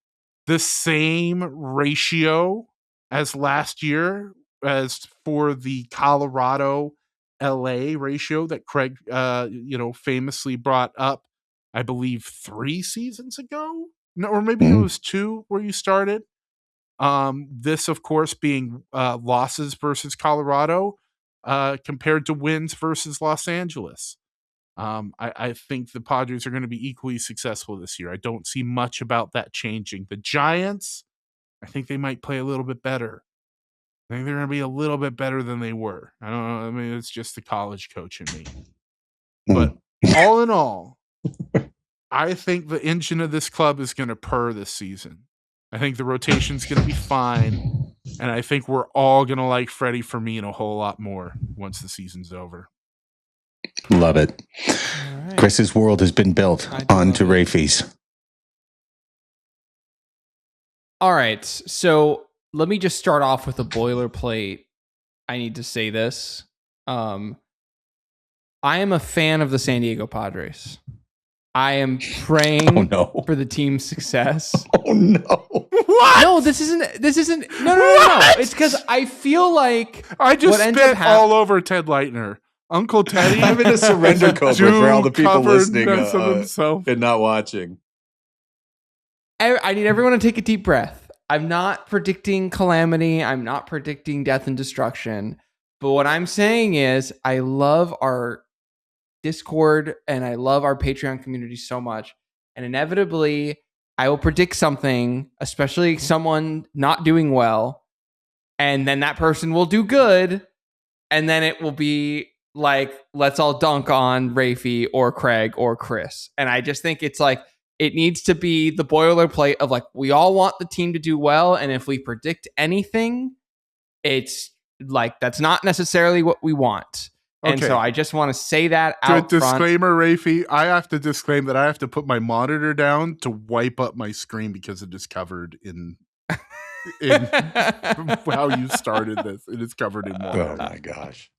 the same ratio as last year as for the Colorado LA ratio that Craig famously brought up, I believe 3 seasons ago. No, or maybe it was 2 where you started. This of course being losses versus Colorado compared to wins versus Los Angeles. I think the Padres are going to be equally successful this year. I don't see much about that changing. The Giants, I think they might play a little bit better. I think they're going to be a little bit better than they were. I don't know. I mean, it's just the college coach in me. But all in all, I think the engine of this club is going to purr this season. I think the rotation's going to be fine. And I think we're all going to like Freddie Fermin a whole lot more once the season's over. Love it. Right. Chris's world has been built onto Rafie's. All right. So let me just start off with a boilerplate. I need to say this. I am a fan of the San Diego Padres. I am praying for the team's success. Oh no. What? No, this isn't. No. It's because I feel like I just spit all over Ted Leitner. Uncle Teddy. I'm in a surrender code for all the people listening and not watching. I need everyone to take a deep breath. I'm not predicting calamity. I'm not predicting death and destruction. But what I'm saying is I love our Discord and I love our Patreon community so much. And inevitably, I will predict something, especially someone not doing well. And then that person will do good. And then it will be like, let's all dunk on Rafie or Craig or Chris. And I just think it's like, it needs to be the boilerplate of like, we all want the team to do well. And if we predict anything, it's like, that's not necessarily what we want. Okay. And so I just want to say that out front. Disclaimer, Rafie, I have to disclaim that I have to put my monitor down to wipe up my screen because it is covered in how you started this. It is covered in water. Oh my gosh.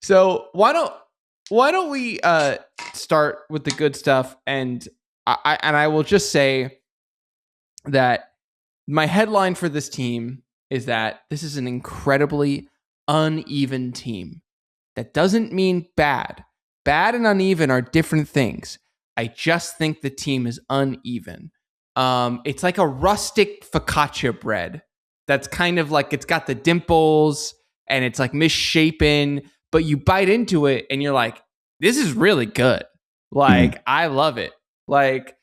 So why don't we start with the good stuff? And I will just say that my headline for this team is that this is an incredibly uneven team. That doesn't mean bad. Bad and uneven are different things. I just think the team is uneven. It's like a rustic focaccia bread that's kind of like, it's got the dimples and it's like misshapen, but you bite into it and you're like, this is really good. Like, I love it. Like,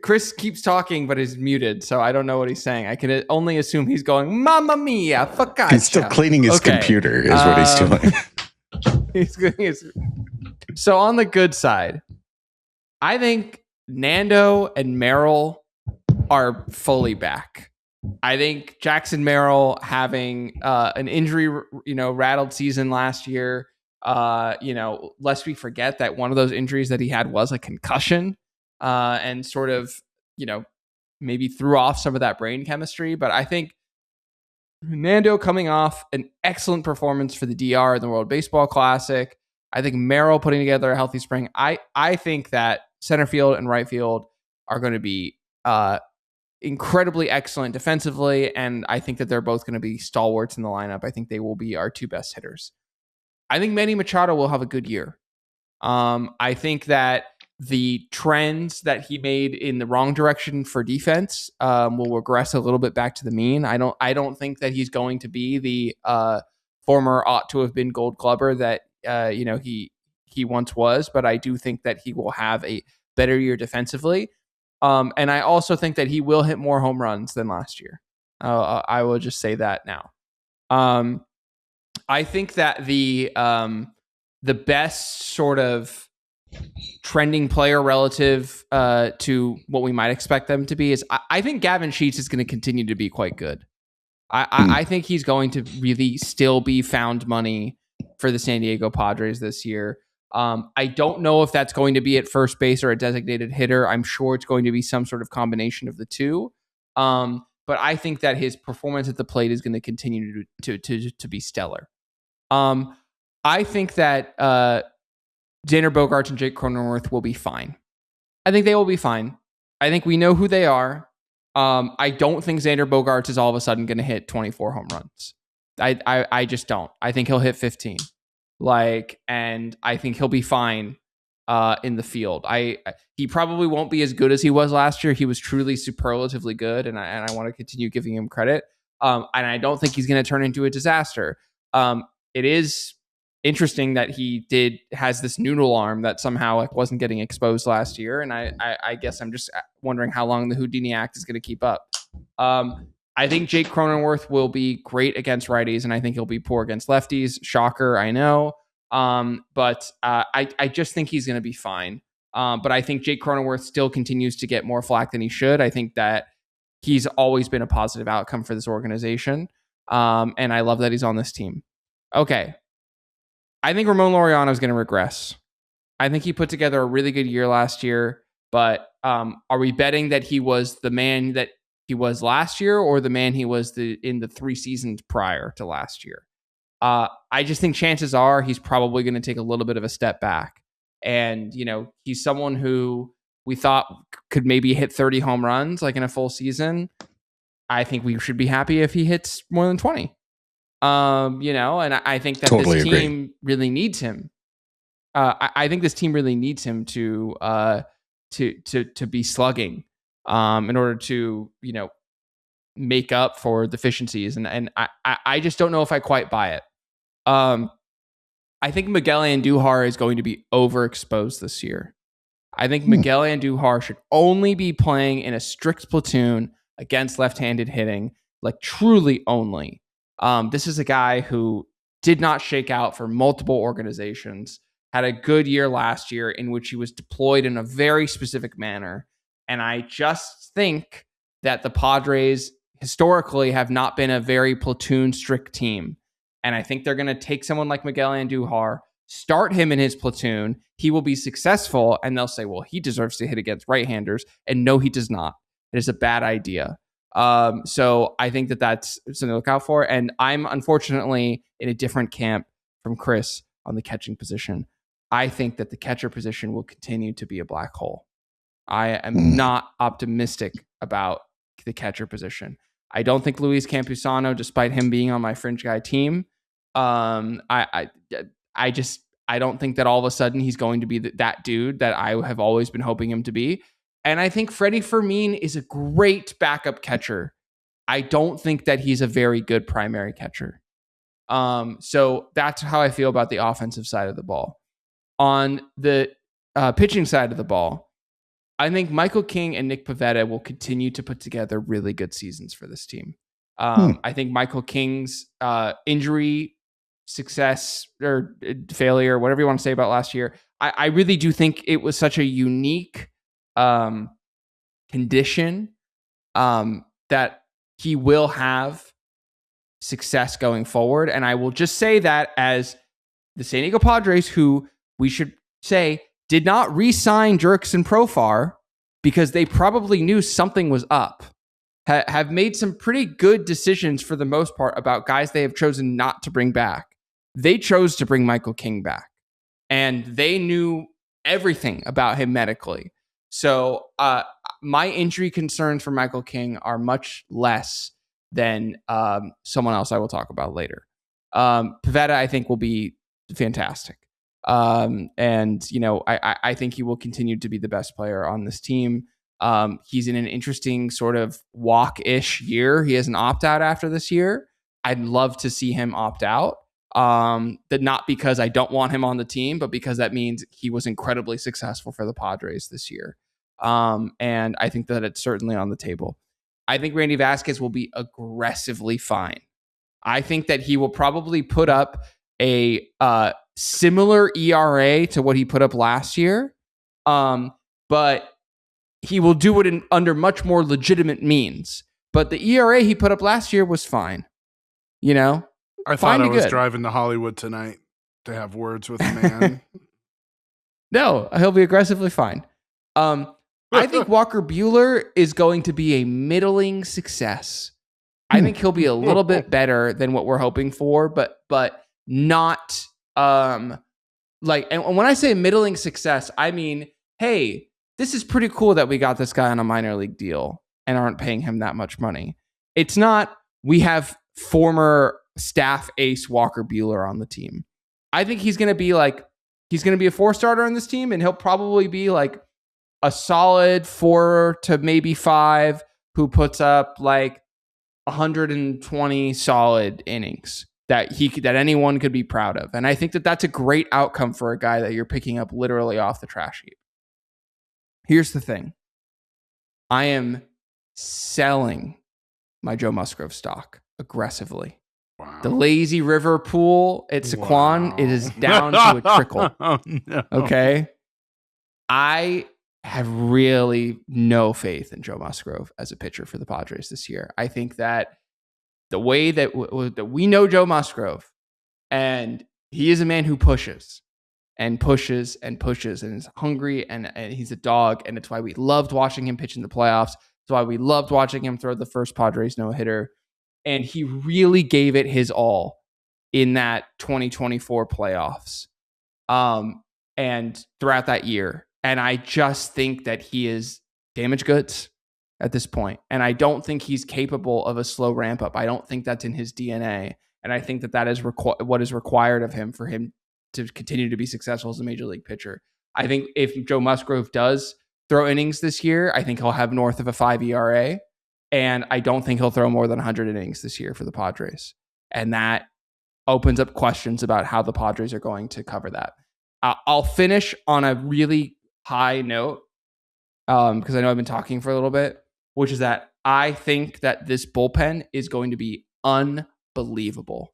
Chris keeps talking, but is muted, so I don't know what he's saying. I can only assume he's going, Mamma mia, focaccia. He's still cleaning his computer, is what he's doing. So on the good side, I think Nando and Merrill are fully back. I think Jackson Merrill having an injury, rattled season last year. Lest we forget that one of those injuries that he had was a concussion, and sort of, maybe threw off some of that brain chemistry. But I think Nando coming off an excellent performance for the DR in the World Baseball Classic. I think Merrill putting together a healthy spring. I think that center field and right field are going to be incredibly excellent defensively, and I think that they're both going to be stalwarts in the lineup. I think they will be our two best hitters. I think Manny Machado will have a good year. I think that the trends that he made in the wrong direction for defense will regress a little bit back to the mean. I don't think that he's going to be the former ought to have been Gold Glover that he once was, but I do think that he will have a better year defensively. And I also think that he will hit more home runs than last year. I will just say that now. I think that the best sort of trending player relative to what we might expect them to be is I think Gavin Sheets is going to continue to be quite good. I think he's going to really still be found money for the San Diego Padres this year. I don't know if that's going to be at first base or a designated hitter. I'm sure it's going to be some sort of combination of the two. But I think that his performance at the plate is going to continue to be stellar. I think that Xander Bogaerts and Jake Cronenworth will be fine. I think they will be fine. I think we know who they are. I don't think Xander Bogaerts is all of a sudden going to hit 24 home runs. I just don't. I think he'll hit 15. And I think he'll be fine in the field. He probably won't be as good as he was last year. He was truly superlatively good, and I want to continue giving him credit. And I don't think he's going to turn into a disaster. It is interesting that he has this noodle arm that somehow wasn't getting exposed last year, and I guess I'm just wondering how long the Houdini act is going to keep up. I think Jake Cronenworth will be great against righties, and I think he'll be poor against lefties. Shocker, I know. But I just think he's going to be fine. But I think Jake Cronenworth still continues to get more flack than he should. I think that he's always been a positive outcome for this organization. And I love that he's on this team. Okay. I think Ramon Laureano is going to regress. I think he put together a really good year last year, but are we betting that he was the man that he was last year or the man he was in the 3 seasons prior to last year? I just think chances are he's probably going to take a little bit of a step back. And, he's someone who we thought could maybe hit 30 home runs in a full season. I think we should be happy if he hits more than 20. And I think that totally this team really needs him. I think this team really needs him to be slugging in order to, make up for deficiencies. And I just don't know if I quite buy it. I think Miguel Andujar is going to be overexposed this year. I think Miguel Andujar should only be playing in a strict platoon against left-handed hitting, truly only. This is a guy who did not shake out for multiple organizations, had a good year last year in which he was deployed in a very specific manner. And I just think that the Padres historically have not been a very platoon strict team. And I think they're going to take someone like Miguel Andujar, start him in his platoon. He will be successful. And they'll say, well, he deserves to hit against right-handers. And no, he does not. It is a bad idea. So I think that that's something to look out for. And I'm unfortunately in a different camp from Chris on the catching position. I think that the catcher position will continue to be a black hole. I am not optimistic about the catcher position. I don't think Luis Campusano, despite him being on my fringe guy team, I don't think that all of a sudden he's going to be that dude that I have always been hoping him to be. And I think Freddie Fermin is a great backup catcher. I don't think that he's a very good primary catcher. So that's how I feel about the offensive side of the ball. On the pitching side of the ball, I think Michael King and Nick Pivetta will continue to put together really good seasons for this team. I think Michael King's injury success or failure, whatever you want to say about last year, I really do think it was such a unique condition, that he will have success going forward. And I will just say that as the San Diego Padres, who we should say did not re-sign Jurickson Profar because they probably knew something was up, have made some pretty good decisions for the most part about guys they have chosen not to bring back. They chose to bring Michael King back, and they knew everything about him medically. So my injury concerns for Michael King are much less than someone else I will talk about later. Pivetta, I think, will be fantastic. And, you know, I think he will continue to be the best player on this team. He's in an interesting sort of walk-ish year. He has an opt-out after this year. I'd love to see him opt out. That not because I don't want him on the team, but because that means he was incredibly successful for the Padres this year. And I think that it's certainly on the table. I think Randy Vasquez will be aggressively fine. I think that he will probably put up a similar ERA to what he put up last year, but he will do it under much more legitimate means. But the ERA he put up last year was fine. You know? I thought I was driving to Hollywood tonight to have words with a man. No, he'll be aggressively fine. I think Walker Buehler is going to be a middling success. I think he'll be a little bit better than what we're hoping for, but not like. And when I say middling success, I mean, hey, this is pretty cool that we got this guy on a minor league deal and aren't paying him that much money. It's not we have former staff ace Walker Buehler on the team. I think he's going to be a 4-starter on this team, and he'll probably be like a solid 4 to maybe 5 who puts up like 120 solid innings that anyone could be proud of. And I think that that's a great outcome for a guy that you're picking up literally off the trash heap. Here's the thing. I am selling my Joe Musgrove stock aggressively. Wow. The lazy river pool at Saquon, it is down to a trickle. Oh, no. Okay. I have really no faith in Joe Musgrove as a pitcher for the Padres this year. I think that the way that we know Joe Musgrove, and he is a man who pushes and pushes and pushes and is hungry, and he's a dog, and it's why we loved watching him pitch in the playoffs. It's why we loved watching him throw the first Padres no-hitter. And he really gave it his all in that 2024 playoffs and throughout that year. And I just think that he is damaged goods at this point. And I don't think he's capable of a slow ramp up. I don't think that's in his DNA. And I think that is what is required of him for him to continue to be successful as a major league pitcher. I think if Joe Musgrove does throw innings this year, I think he'll have north of a 5 ERA. And I don't think he'll throw more than 100 innings this year for the Padres. And that opens up questions about how the Padres are going to cover that. I'll finish on a really high note because I know I've been talking for a little bit, which is that I think that this bullpen is going to be unbelievable.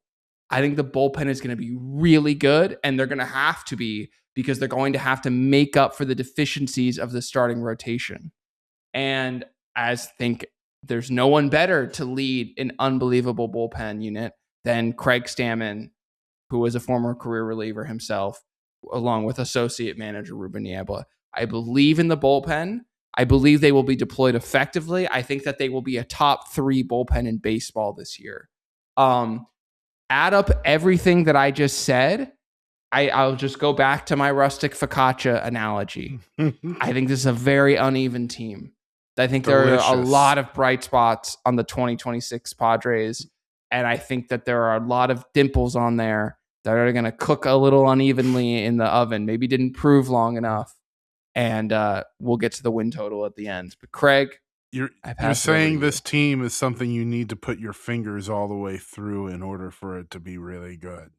I think the bullpen is going to be really good, and they're going to have to be because they're going to have to make up for the deficiencies of the starting rotation. And there's no one better to lead an unbelievable bullpen unit than Craig Stammen, who was a former career reliever himself, along with associate manager Ruben Niebla. I believe in the bullpen. I believe they will be deployed effectively. I think that they will be a top 3 bullpen in baseball this year. Add up everything that I just said. I'll just go back to my rustic focaccia analogy. I think this is a very uneven team. I think there are a lot of bright spots on the 2026 Padres, and I think that there are a lot of dimples on there that are going to cook a little unevenly in the oven. Maybe didn't prove long enough, and we'll get to the win total at the end. But Craig, you're saying this team is something you need to put your fingers all the way through in order for it to be really good.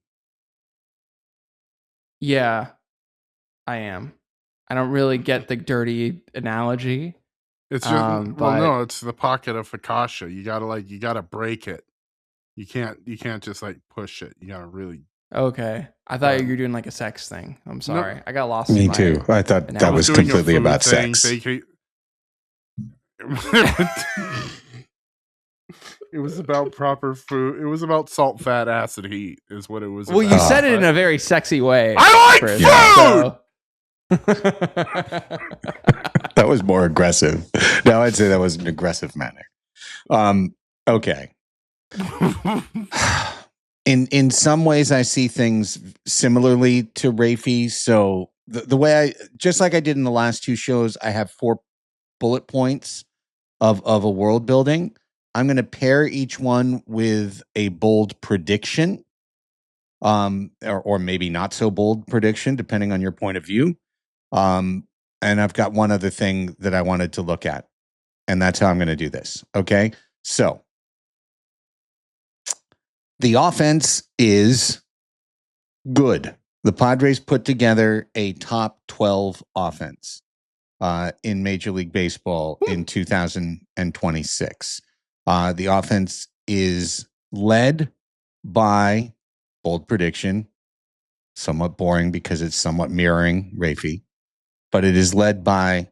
Yeah, I am. I don't really get the dirty analogy. It's just, no, it's the pocket of focaccia. You gotta break it. You can't just like push it. You gotta really. Okay, I thought you were doing like a sex thing. I'm sorry, I got lost. Me too. I thought that was completely about sex. It was about proper food. It was about salt, fat, acid, heat is what it was well, about. you said it in a very sexy way. I like Chris, food! That was more aggressive. No, I'd say that was an aggressive manner. Okay. In some ways, I see things similarly to Rafie. So the way just like I did in the last two shows, I have 4 bullet points of a world building. I'm going to pair each one with a bold prediction, or maybe not so bold prediction, depending on your point of view. And I've got one other thing that I wanted to look at, and that's how I'm going to do this. Okay, so the offense is good. The Padres put together a top 12 offense in Major League Baseball in 2026. The offense is led by, bold prediction, somewhat boring because it's somewhat mirroring Rafie, but it is led by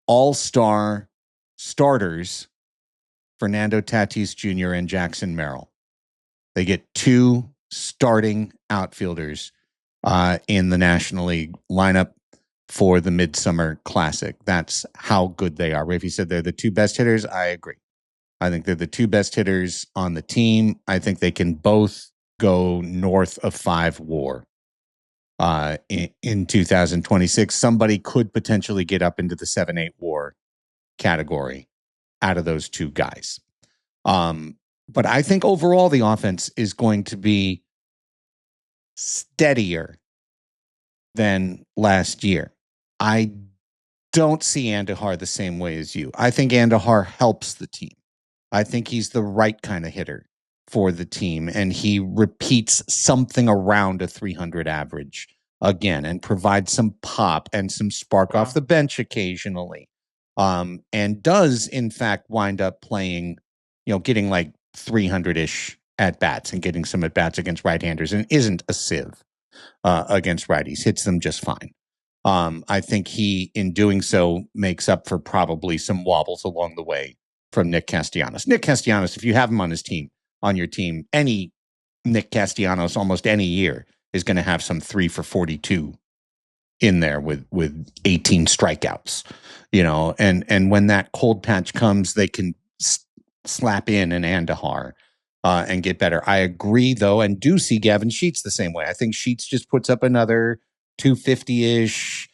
all-star starters Fernando Tatis Jr. and Jackson Merrill. They get 2 starting outfielders in the National League lineup for the Midsummer Classic. That's how good they are. Rafie said they're the 2 best hitters. I agree. I think they're the 2 best hitters on the team. I think they can both go north of 5 WAR in 2026. Somebody could potentially get up into the 7-8 WAR category out of those 2 guys. But I think overall the offense is going to be steadier than last year. I don't see Andahar the same way as you. I think Andahar helps the team. I think he's the right kind of hitter for the team, and he repeats something around a 300 average again and provides some pop and some spark off the bench occasionally, and does, in fact, wind up playing, getting like 300-ish at-bats and getting some at-bats against right-handers and isn't a sieve against righties, hits them just fine. I think he, in doing so, makes up for probably some wobbles along the way from Nick Castellanos. Nick Castellanos, if you have him on your team, any Nick Castellanos almost any year is going to have some 3 for 42 in there with 18 strikeouts, and when that cold patch comes, they can slap in an Andahar and get better. I agree, though, and do see Gavin Sheets the same way. I think Sheets just puts up another 250-ish,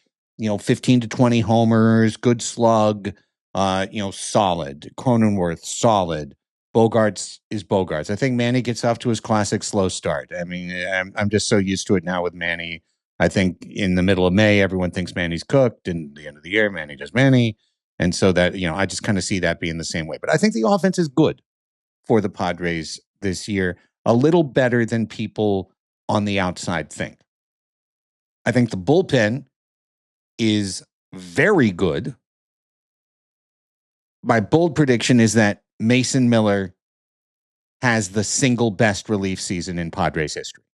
15 to 20 homers, good slug, solid. Cronenworth, solid. Bogarts is Bogarts. I think Manny gets off to his classic slow start. I mean, I'm just so used to it now with Manny. I think in the middle of May, everyone thinks Manny's cooked, and the end of the year, Manny does Manny. And so that, I just kind of see that being the same way. But I think the offense is good for the Padres this year, a little better than people on the outside think. I think the bullpen is very good. My bold prediction is that Mason Miller has the single best relief season in Padres history.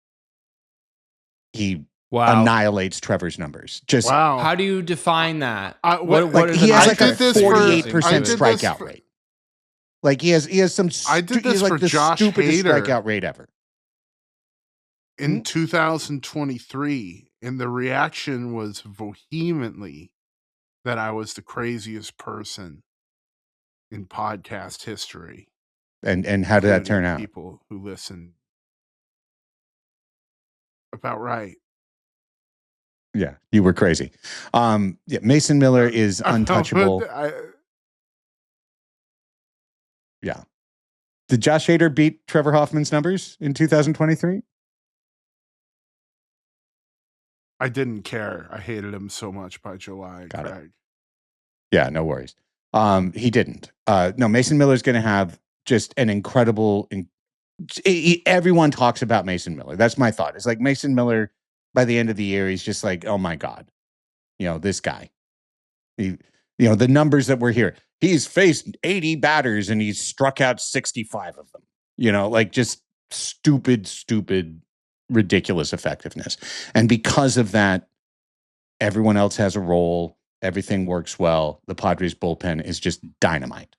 He annihilates Trevor's numbers. Just how do you define that? He has like a 48% strikeout rate. Like he has some. I did this for the Josh stupidest Hader strikeout rate ever in 2023, and the reaction was vehemently that I was the craziest person in podcast history. And how did that turn out? People who listen, about right. Yeah, you were crazy. Mason Miller is untouchable. Yeah. Did Josh Hader beat Trevor Hoffman's numbers in 2023? I didn't care. I hated him so much by July, Got Craig. It. Yeah, no worries. He didn't. No, Mason Miller's going to have just an incredible... everyone talks about Mason Miller. That's my thought. It's like Mason Miller, by the end of the year, he's just like, oh my God, this guy. The numbers that we're here. He's faced 80 batters and he's struck out 65 of them. Just stupid, ridiculous effectiveness. And because of that, everyone else has a role. Everything works well. The Padres bullpen is just dynamite.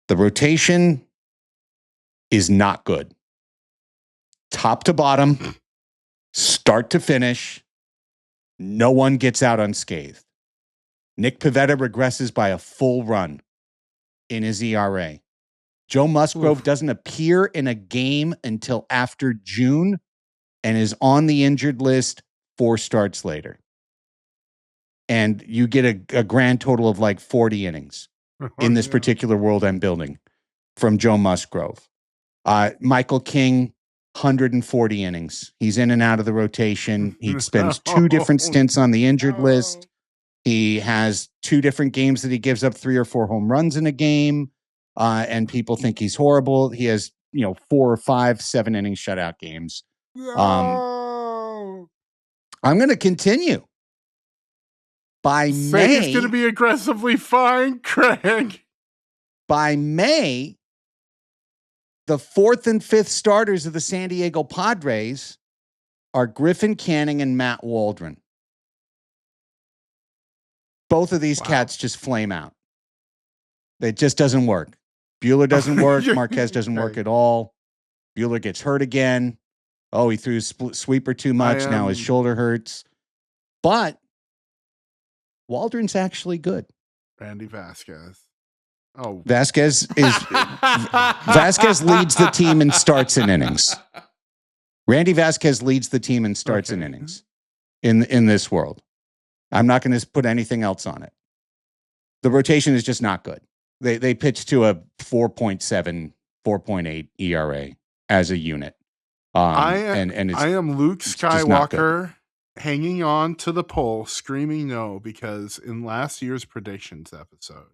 The rotation is not good. Top to bottom, start to finish, no one gets out unscathed. Nick Pivetta regresses by a full run in his ERA. Joe Musgrove doesn't appear in a game until after June and is on the injured list 4 starts later. And you get a grand total of like 40 innings in this particular world I'm building from Joe Musgrove. Michael King, 140 innings. He's in and out of the rotation. He spends 2 different stints on the injured list. He has 2 different games that he gives up 3 or 4 home runs in a game. And people think he's horrible. He has, 4 or 5 7-inning shutout games. I'm going to continue. By May, it's going to be aggressively fine, Craig. By May, the 4th and 5th starters of the San Diego Padres are Griffin Canning and Matt Waldron. Both of these cats just flame out. It just doesn't work. Buehler doesn't work. Marquez doesn't work at all. Buehler gets hurt again. Oh, he threw his sweeper too much. Now his shoulder hurts. But Waldron's actually good. Randy Vasquez. Vasquez leads the team and starts in innings. Randy Vasquez leads the team and starts in innings in this world. I'm not going to put anything else on it. The rotation is just not good. They pitch to a 4.7, 4.8 ERA as a unit. I am Luke Skywalker hanging on to the pole, screaming no, because in last year's predictions episode,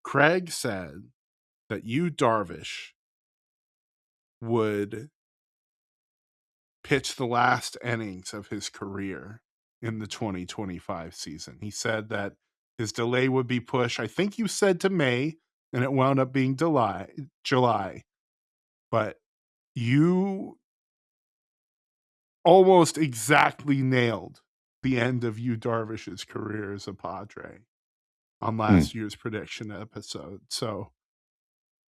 Craig said that Yu Darvish would pitch the last innings of his career in the 2025 season. He said that his delay would be pushed. I think you said to May, and it wound up being July. But you almost exactly nailed the end of Yu Darvish's career as a Padre on last year's prediction episode. So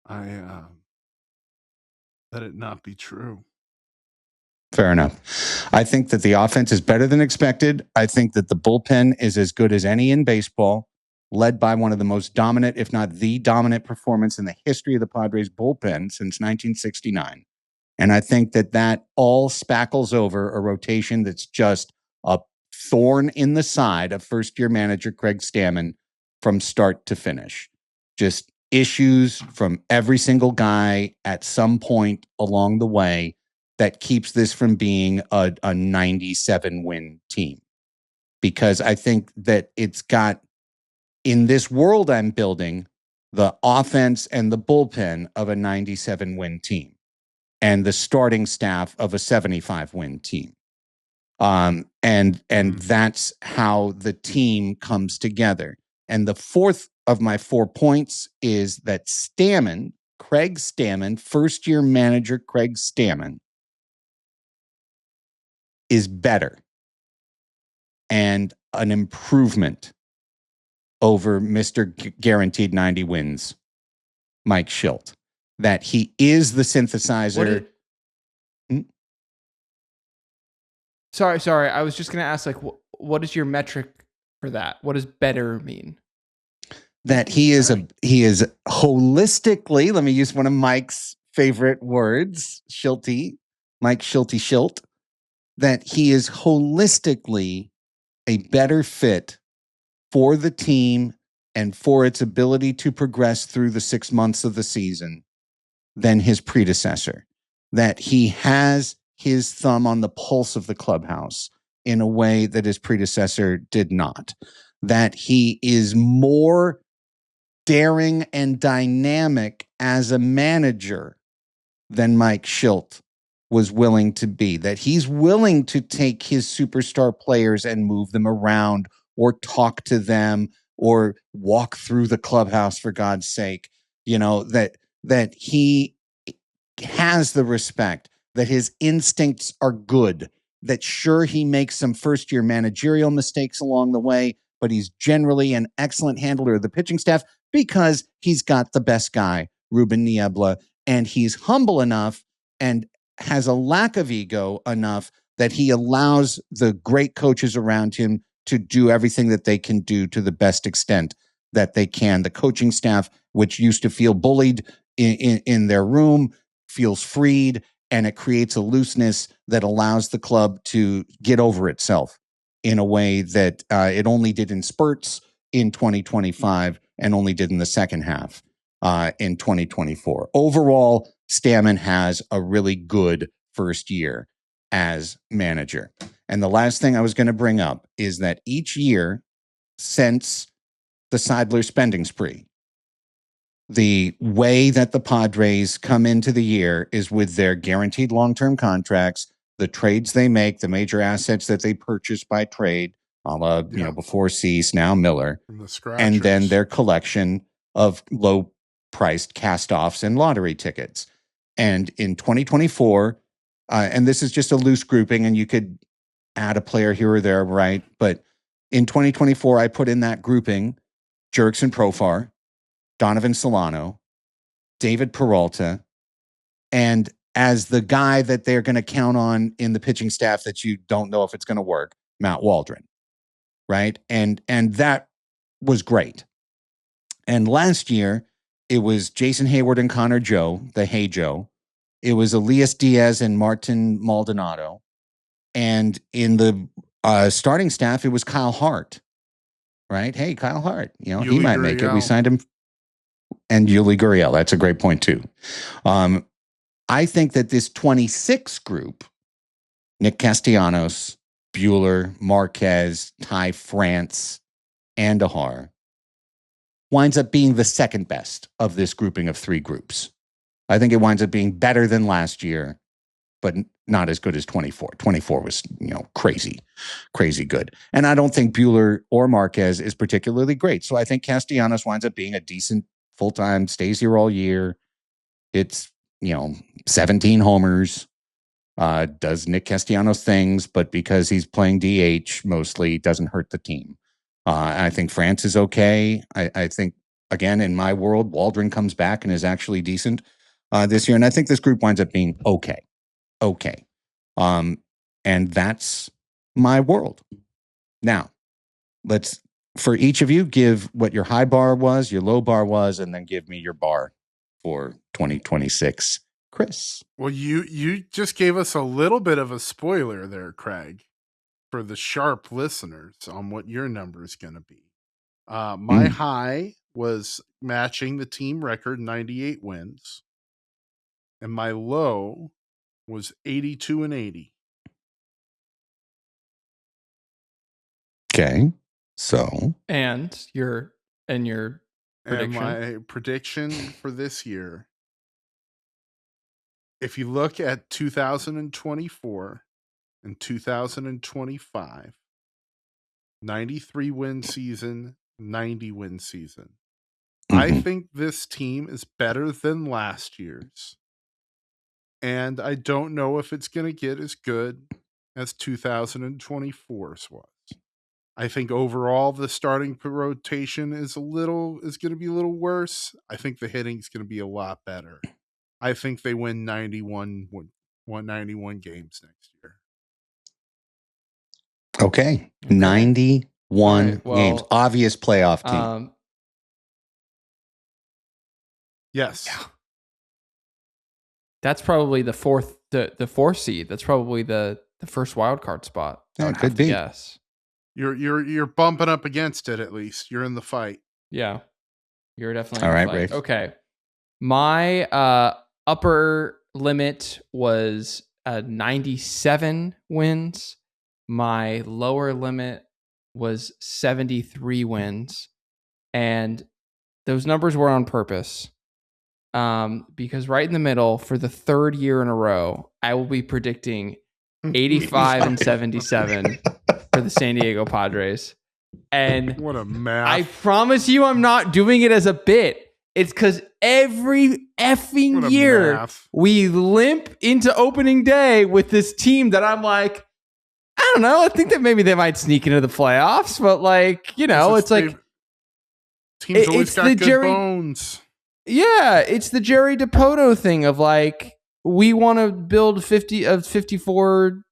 I let it not be true. Fair enough. I think that the offense is better than expected. I think that the bullpen is as good as any in baseball, led by one of the most dominant, if not the dominant performance in the history of the Padres bullpen since 1969. And I think that all spackles over a rotation that's just a thorn in the side of first-year manager Craig Stammen from start to finish. Just issues from every single guy at some point along the way that keeps this from being a 97-win team. Because I think that it's got, in this world I'm building, the offense and the bullpen of a 97-win team and the starting staff of a 75-win team. And that's how the team comes together. And the fourth of my 4 points is that Craig Stammen, first-year manager Craig Stammen, is better and an improvement over Mr. Guaranteed 90 wins, Mike Shildt. That he is the synthesizer. Sorry. I was just going to ask, what is your metric for that? What does better mean? That he is holistically, let me use one of Mike's favorite words, Mike Shildt, that he is holistically a better fit for the team and for its ability to progress through the 6 months of the season than his predecessor. That he has his thumb on the pulse of the clubhouse in a way that his predecessor did not. That he is more daring and dynamic as a manager than Mike Shildt was willing to be. That he's willing to take his superstar players and move them around or talk to them or walk through the clubhouse, for God's sake. That he has the respect, that his instincts are good, that sure, he makes some first-year managerial mistakes along the way, but he's generally an excellent handler of the pitching staff because he's got the best guy, Ruben Niebla, and he's humble enough and has a lack of ego enough that he allows the great coaches around him to do everything that they can do to the best extent that they can. The coaching staff, which used to feel bullied in their room, feels freed, and it creates a looseness that allows the club to get over itself in a way that it only did in spurts in 2025 and only did in the second half in 2024. Overall, Stammen has a really good first year as manager. And the last thing I was going to bring up is that each year since the Seidler spending spree, the way that the Padres come into the year is with their guaranteed long-term contracts, the trades they make, the major assets that they purchase by trade, before Cease, now Miller, and then their collection of low-priced cast-offs and lottery tickets. And in 2024, and this is just a loose grouping, and you could add a player here or there, right? But in 2024, I put in that grouping Jurickson Profar, Donovan Solano, David Peralta, and as the guy that they're going to count on in the pitching staff that you don't know if it's going to work, Matt Waldron, right? And that was great. And last year, it was Jason Hayward and Connor Joe, the Hey Joe. It was Elias Diaz and Martin Maldonado. And in the starting staff, it was Kyle Hart, right? Hey, Kyle Hart, he might make it. We signed him. And Yuli Gurriel. That's a great point, too. I think that this 26 group, Nick Castellanos, Buehler, Marquez, Ty France, Andahar, winds up being the second best of this grouping of three groups. I think it winds up being better than last year, but not as good as 24. 24 was, crazy good. And I don't think Buehler or Marquez is particularly great. So I think Castellanos winds up being a decent full-time, stays here all year. It's, 17 homers, does Nick Castellanos things, but because he's playing DH mostly, doesn't hurt the team. I think France is okay. I think, again, in my world, Waldron comes back and is actually decent this year. And I think this group winds up being okay. And that's my world. Now, let's, for each of you, give what your high bar was, your low bar was, and then give me your bar for 2026. Chris. Well, you just gave us a little bit of a spoiler there, Craig, for the sharp listeners on what your number is going to be. My high was matching the team record, 98 wins. And my low was 82-80. Okay. So. And your prediction? And my prediction for this year, if you look at 2024 and 2025, 93 win season, 90 win season. I think this team is better than last year's. And I don't know if it's going to get as good as 2024's was. I think overall the starting rotation is going to be a little worse. I think the hitting is going to be a lot better. I think they win 91 games next year. Okay. 91 games. Obvious playoff team. Yes. Yeah. That's probably the fourth seed. That's probably the first wild card spot. Yeah, it could be. Yes. You're bumping up against it at least. You're in the fight. Yeah. You're definitely all in the right, fight. Rafe. Okay. My upper limit was 97 wins. My lower limit was 73 wins. And those numbers were on purpose. Because right in the middle, for the third year in a row, I will be predicting 85 and 77 for the San Diego Padres. And what a math. I promise you I'm not doing it as a bit. It's because every effing year we limp into opening day with this team that I'm like, I don't know. I think that maybe they might sneak into the playoffs, but it's like teams always got good bones. Yeah, it's the Jerry DiPoto thing of like we want to build 54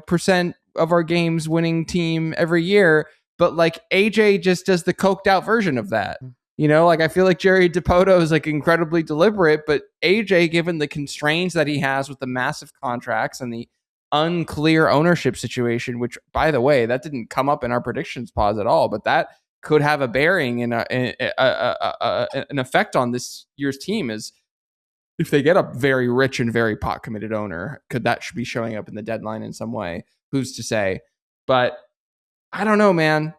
percent of our games winning team every year, but like AJ just does the coked out version of that. Like I feel like Jerry DiPoto is like incredibly deliberate, but AJ, given the constraints that he has with the massive contracts and the unclear ownership situation, which by the way, that didn't come up in our predictions pause at all, but that could have a bearing and an effect on this year's team is if they get a very rich and very pot committed owner, could that be showing up in the deadline in some way? Who's to say? But I don't know, man.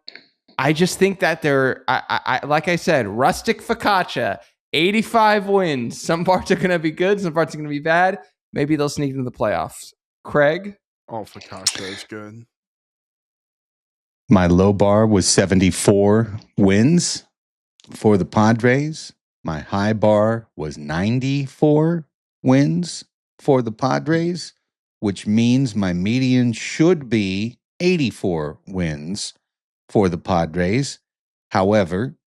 I just think that I like I said, rustic focaccia, 85 wins. Some parts are going to be good. Some parts are going to be bad. Maybe they'll sneak into the playoffs. Craig? Oh, focaccia is good. My low bar was 74 wins for the Padres. My high bar was 94 wins for the Padres, which means my median should be 84 wins for the Padres. However,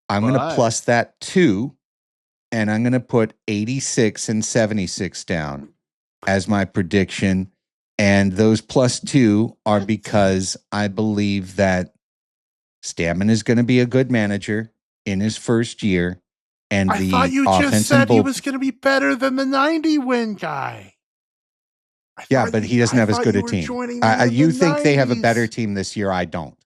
I'm going to plus that 2, and I'm going to put 86 and 76 down as my prediction. And those plus 2 are because I believe that Stammen is going to be a good manager in his first year. And I thought you just said he was going to be better than the 90-win guy. Yeah, but he doesn't have as good a team. You think they have a better team this year? I don't.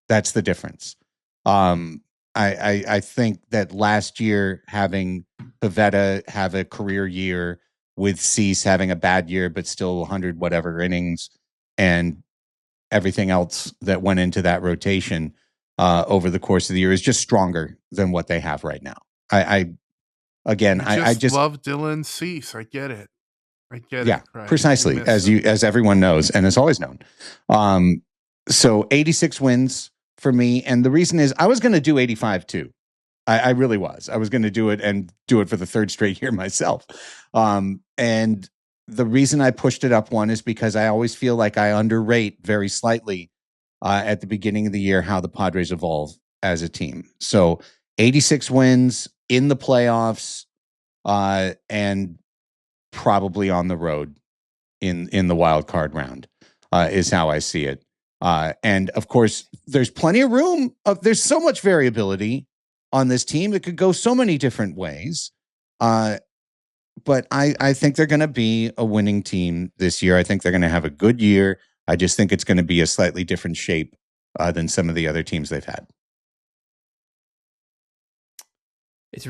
That's the difference. I think that last year having Pivetta have a career year with Cease having a bad year, but still 100 whatever innings and everything else that went into that rotation over the course of the year is just stronger than what they have right now. I just love Dylan Cease. I get it. Yeah, precisely, as everyone knows and has always known. So 86 wins for me, and the reason is I was going to do 85 too. I really was. I was going to do it and do it for the third straight year myself. And the reason I pushed it up 1 is because I always feel like I underrate very slightly at the beginning of the year how the Padres evolve as a team. So 86 wins in the playoffs and probably on the road in the wild card round is how I see it. And of course, there's plenty of room. There's so much variability on this team. It could go so many different ways. But I think they're going to be a winning team this year. I think they're going to have a good year. I just think it's going to be a slightly different shape than some of the other teams they've had. It's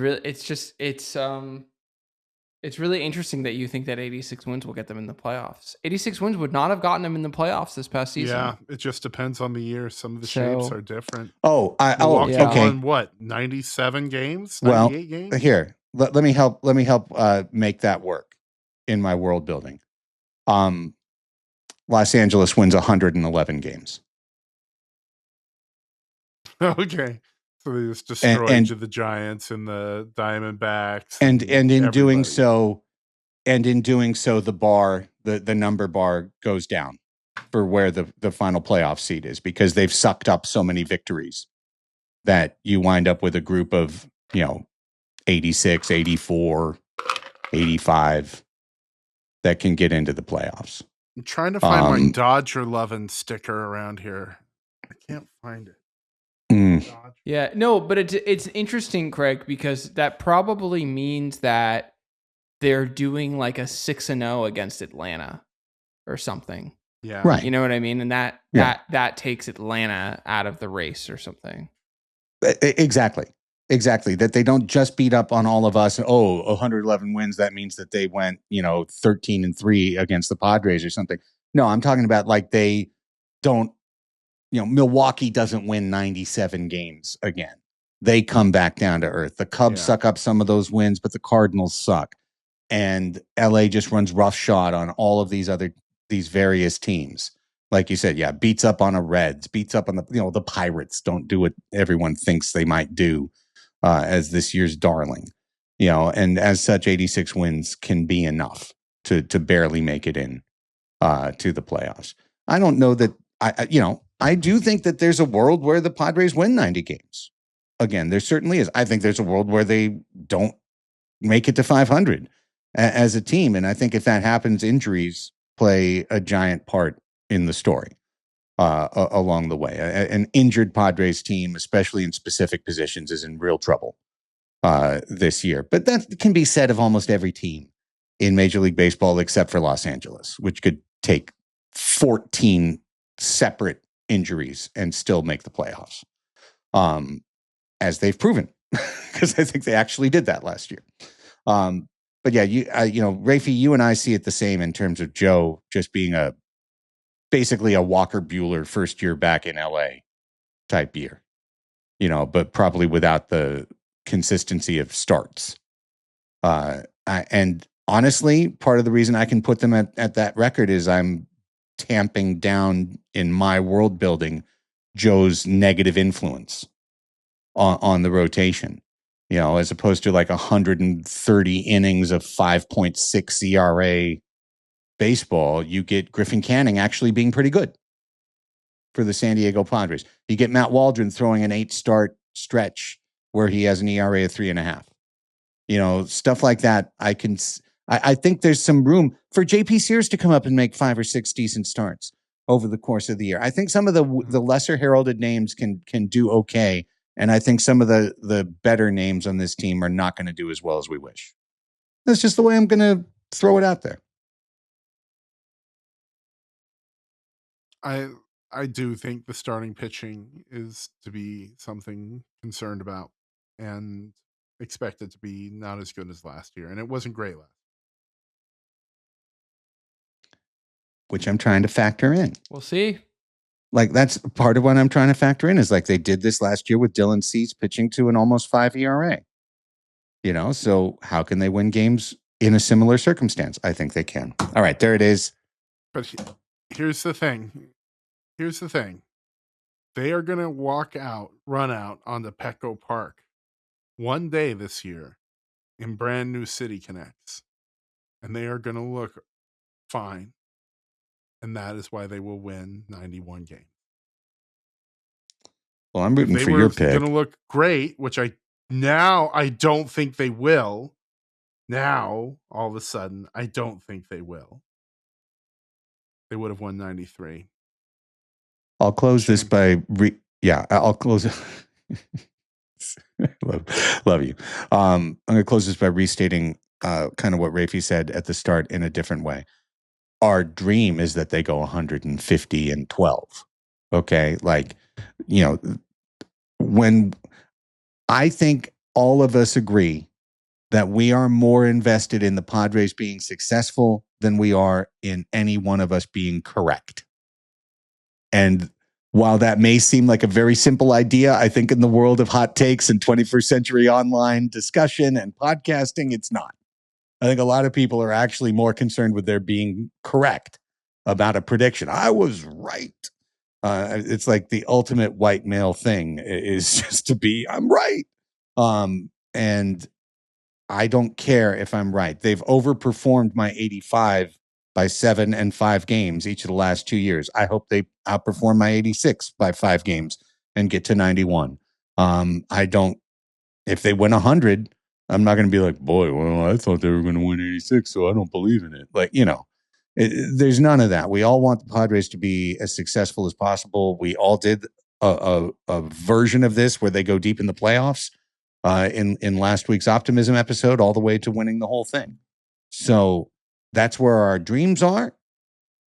really interesting that you think that 86 wins will get them in the playoffs. 86 wins would not have gotten them in the playoffs this past season. Yeah, it just depends on the year. Some of the shapes are different. Okay. On what, 97 games? 98 games? Here, let me help make that work in my world building. Los Angeles wins 111 games. Okay. So they just destroyed the Giants and the Diamondbacks. And in doing so, the number bar goes down for where the final playoff seed is, because they've sucked up so many victories that you wind up with a group of, 86, 84, 85 that can get into the playoffs. I'm trying to find my Dodger lovin' sticker around here. I can't find it. Yeah, no, but it's interesting, Craig, because that probably means that they're doing like a 6-0 against Atlanta or something. Yeah, right. You know what I mean? And that takes Atlanta out of the race or something. Exactly. That they don't just beat up on all of us. 111 wins. That means that they went 13-3 against the Padres or something. No, I'm talking about like they don't. Milwaukee doesn't win 97 games again. They come back down to earth. The Cubs suck up some of those wins, but the Cardinals suck. And LA just runs roughshod on all of these various teams. Like you said, beats up on the Reds, beats up on the Pirates. Don't do what everyone thinks they might do as this year's darling. And as such, 86 wins can be enough to barely make it in to the playoffs. I don't know that I do think that there's a world where the Padres win 90 games. Again, there certainly is. I think there's a world where they don't make it to 500 as a team. And I think if that happens, injuries play a giant part in the story along the way. An injured Padres team, especially in specific positions, is in real trouble this year. But that can be said of almost every team in Major League Baseball except for Los Angeles, which could take 14 separate injuries and still make the playoffs, as they've proven, because I think they actually did that last year. But yeah, Rafie, you and I see it the same in terms of Joe just being basically a Walker Buehler first year back in LA type year, but probably without the consistency of starts. And honestly, part of the reason I can put them at that record is I'm tamping down in my world building Joe's negative influence on the rotation, as opposed to like 130 innings of 5.6 ERA baseball. You get Griffin Canning actually being pretty good for the San Diego Padres. You get Matt Waldron throwing an 8-start stretch where he has an ERA of 3.5. Stuff like that. I think there's some room for JP Sears to come up and make 5 or 6 decent starts over the course of the year. I think some of the lesser heralded names can do okay. And I think some of the better names on this team are not going to do as well as we wish. That's just the way I'm going to throw it out there. I do think the starting pitching is to be something concerned about and expect it to be not as good as last year. And it wasn't great last year. Which I'm trying to factor in. We'll see. Like, that's part of what I'm trying to factor in is like they did this last year with Dylan Cease pitching to an almost 5 ERA. So how can they win games in a similar circumstance? I think they can. All right, there it is. But here's the thing. They are going to run out onto Petco Park one day this year in brand new City Connects. And they are going to look fine. And that is why they will win 91 games. Well, I'm rooting for your pick. They're going to look great, which I don't think they will. Now, all of a sudden, I don't think they will. They would have won 93. I'll close this by I'll close. love you. I'm going to close this by restating kind of what Rafie said at the start in a different way. Our dream is that they go 150-12. Okay, when I think all of us agree that we are more invested in the Padres being successful than we are in any one of us being correct. And while that may seem like a very simple idea, I think in the world of hot takes and 21st century online discussion and podcasting, it's not. I think a lot of people are actually more concerned with their being correct about a prediction. I was right. It's like the ultimate white male thing is just to be, I'm right. And I don't care if I'm right. They've overperformed my 85 by 7 and 5 games each of the last 2 years. I hope they outperform my 86 by 5 games and get to 91. If they win 100, I'm not going to be like, boy, well, I thought they were going to win 86, so I don't believe in it. There's none of that. We all want the Padres to be as successful as possible. We all did a version of this where they go deep in the playoffs in last week's Optimism episode, all the way to winning the whole thing. So that's where our dreams are.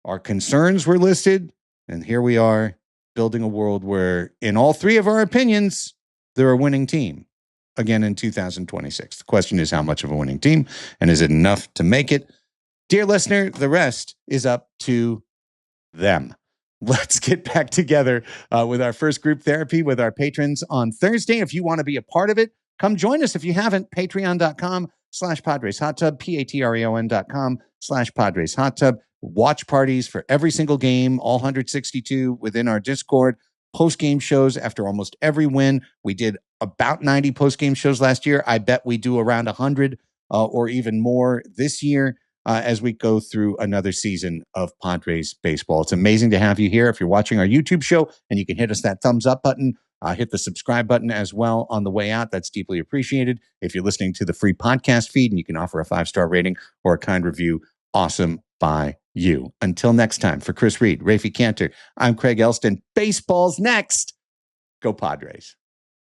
Our concerns were listed. And here we are building a world where, in all 3 of our opinions, they're a winning team again in 2026. The question is, how much of a winning team? And is it enough to make it? Dear listener, the rest is up to them. Let's get back together with our first group therapy with our patrons on Thursday. If you want to be a part of it, come join us. If you haven't, patreon.com/Padres Hot Tub, patreon.com/Padres Hot Tub. Watch parties for every single game, all 162 within our Discord. Post-game shows after almost every win. We did about 90 post-game shows last year. I bet we do around 100 or even more this year. as we go through another season of Padres baseball. It's amazing to have you here. If you're watching our YouTube show, and you can hit us that thumbs up button, hit the subscribe button as well on the way out. That's deeply appreciated. If you're listening to the free podcast feed and you can offer a 5-star rating or a kind review, awesome by you. Until next time, for Chris Reed, Raphie Cantor, I'm Craig Elsten. Baseball's next. Go Padres.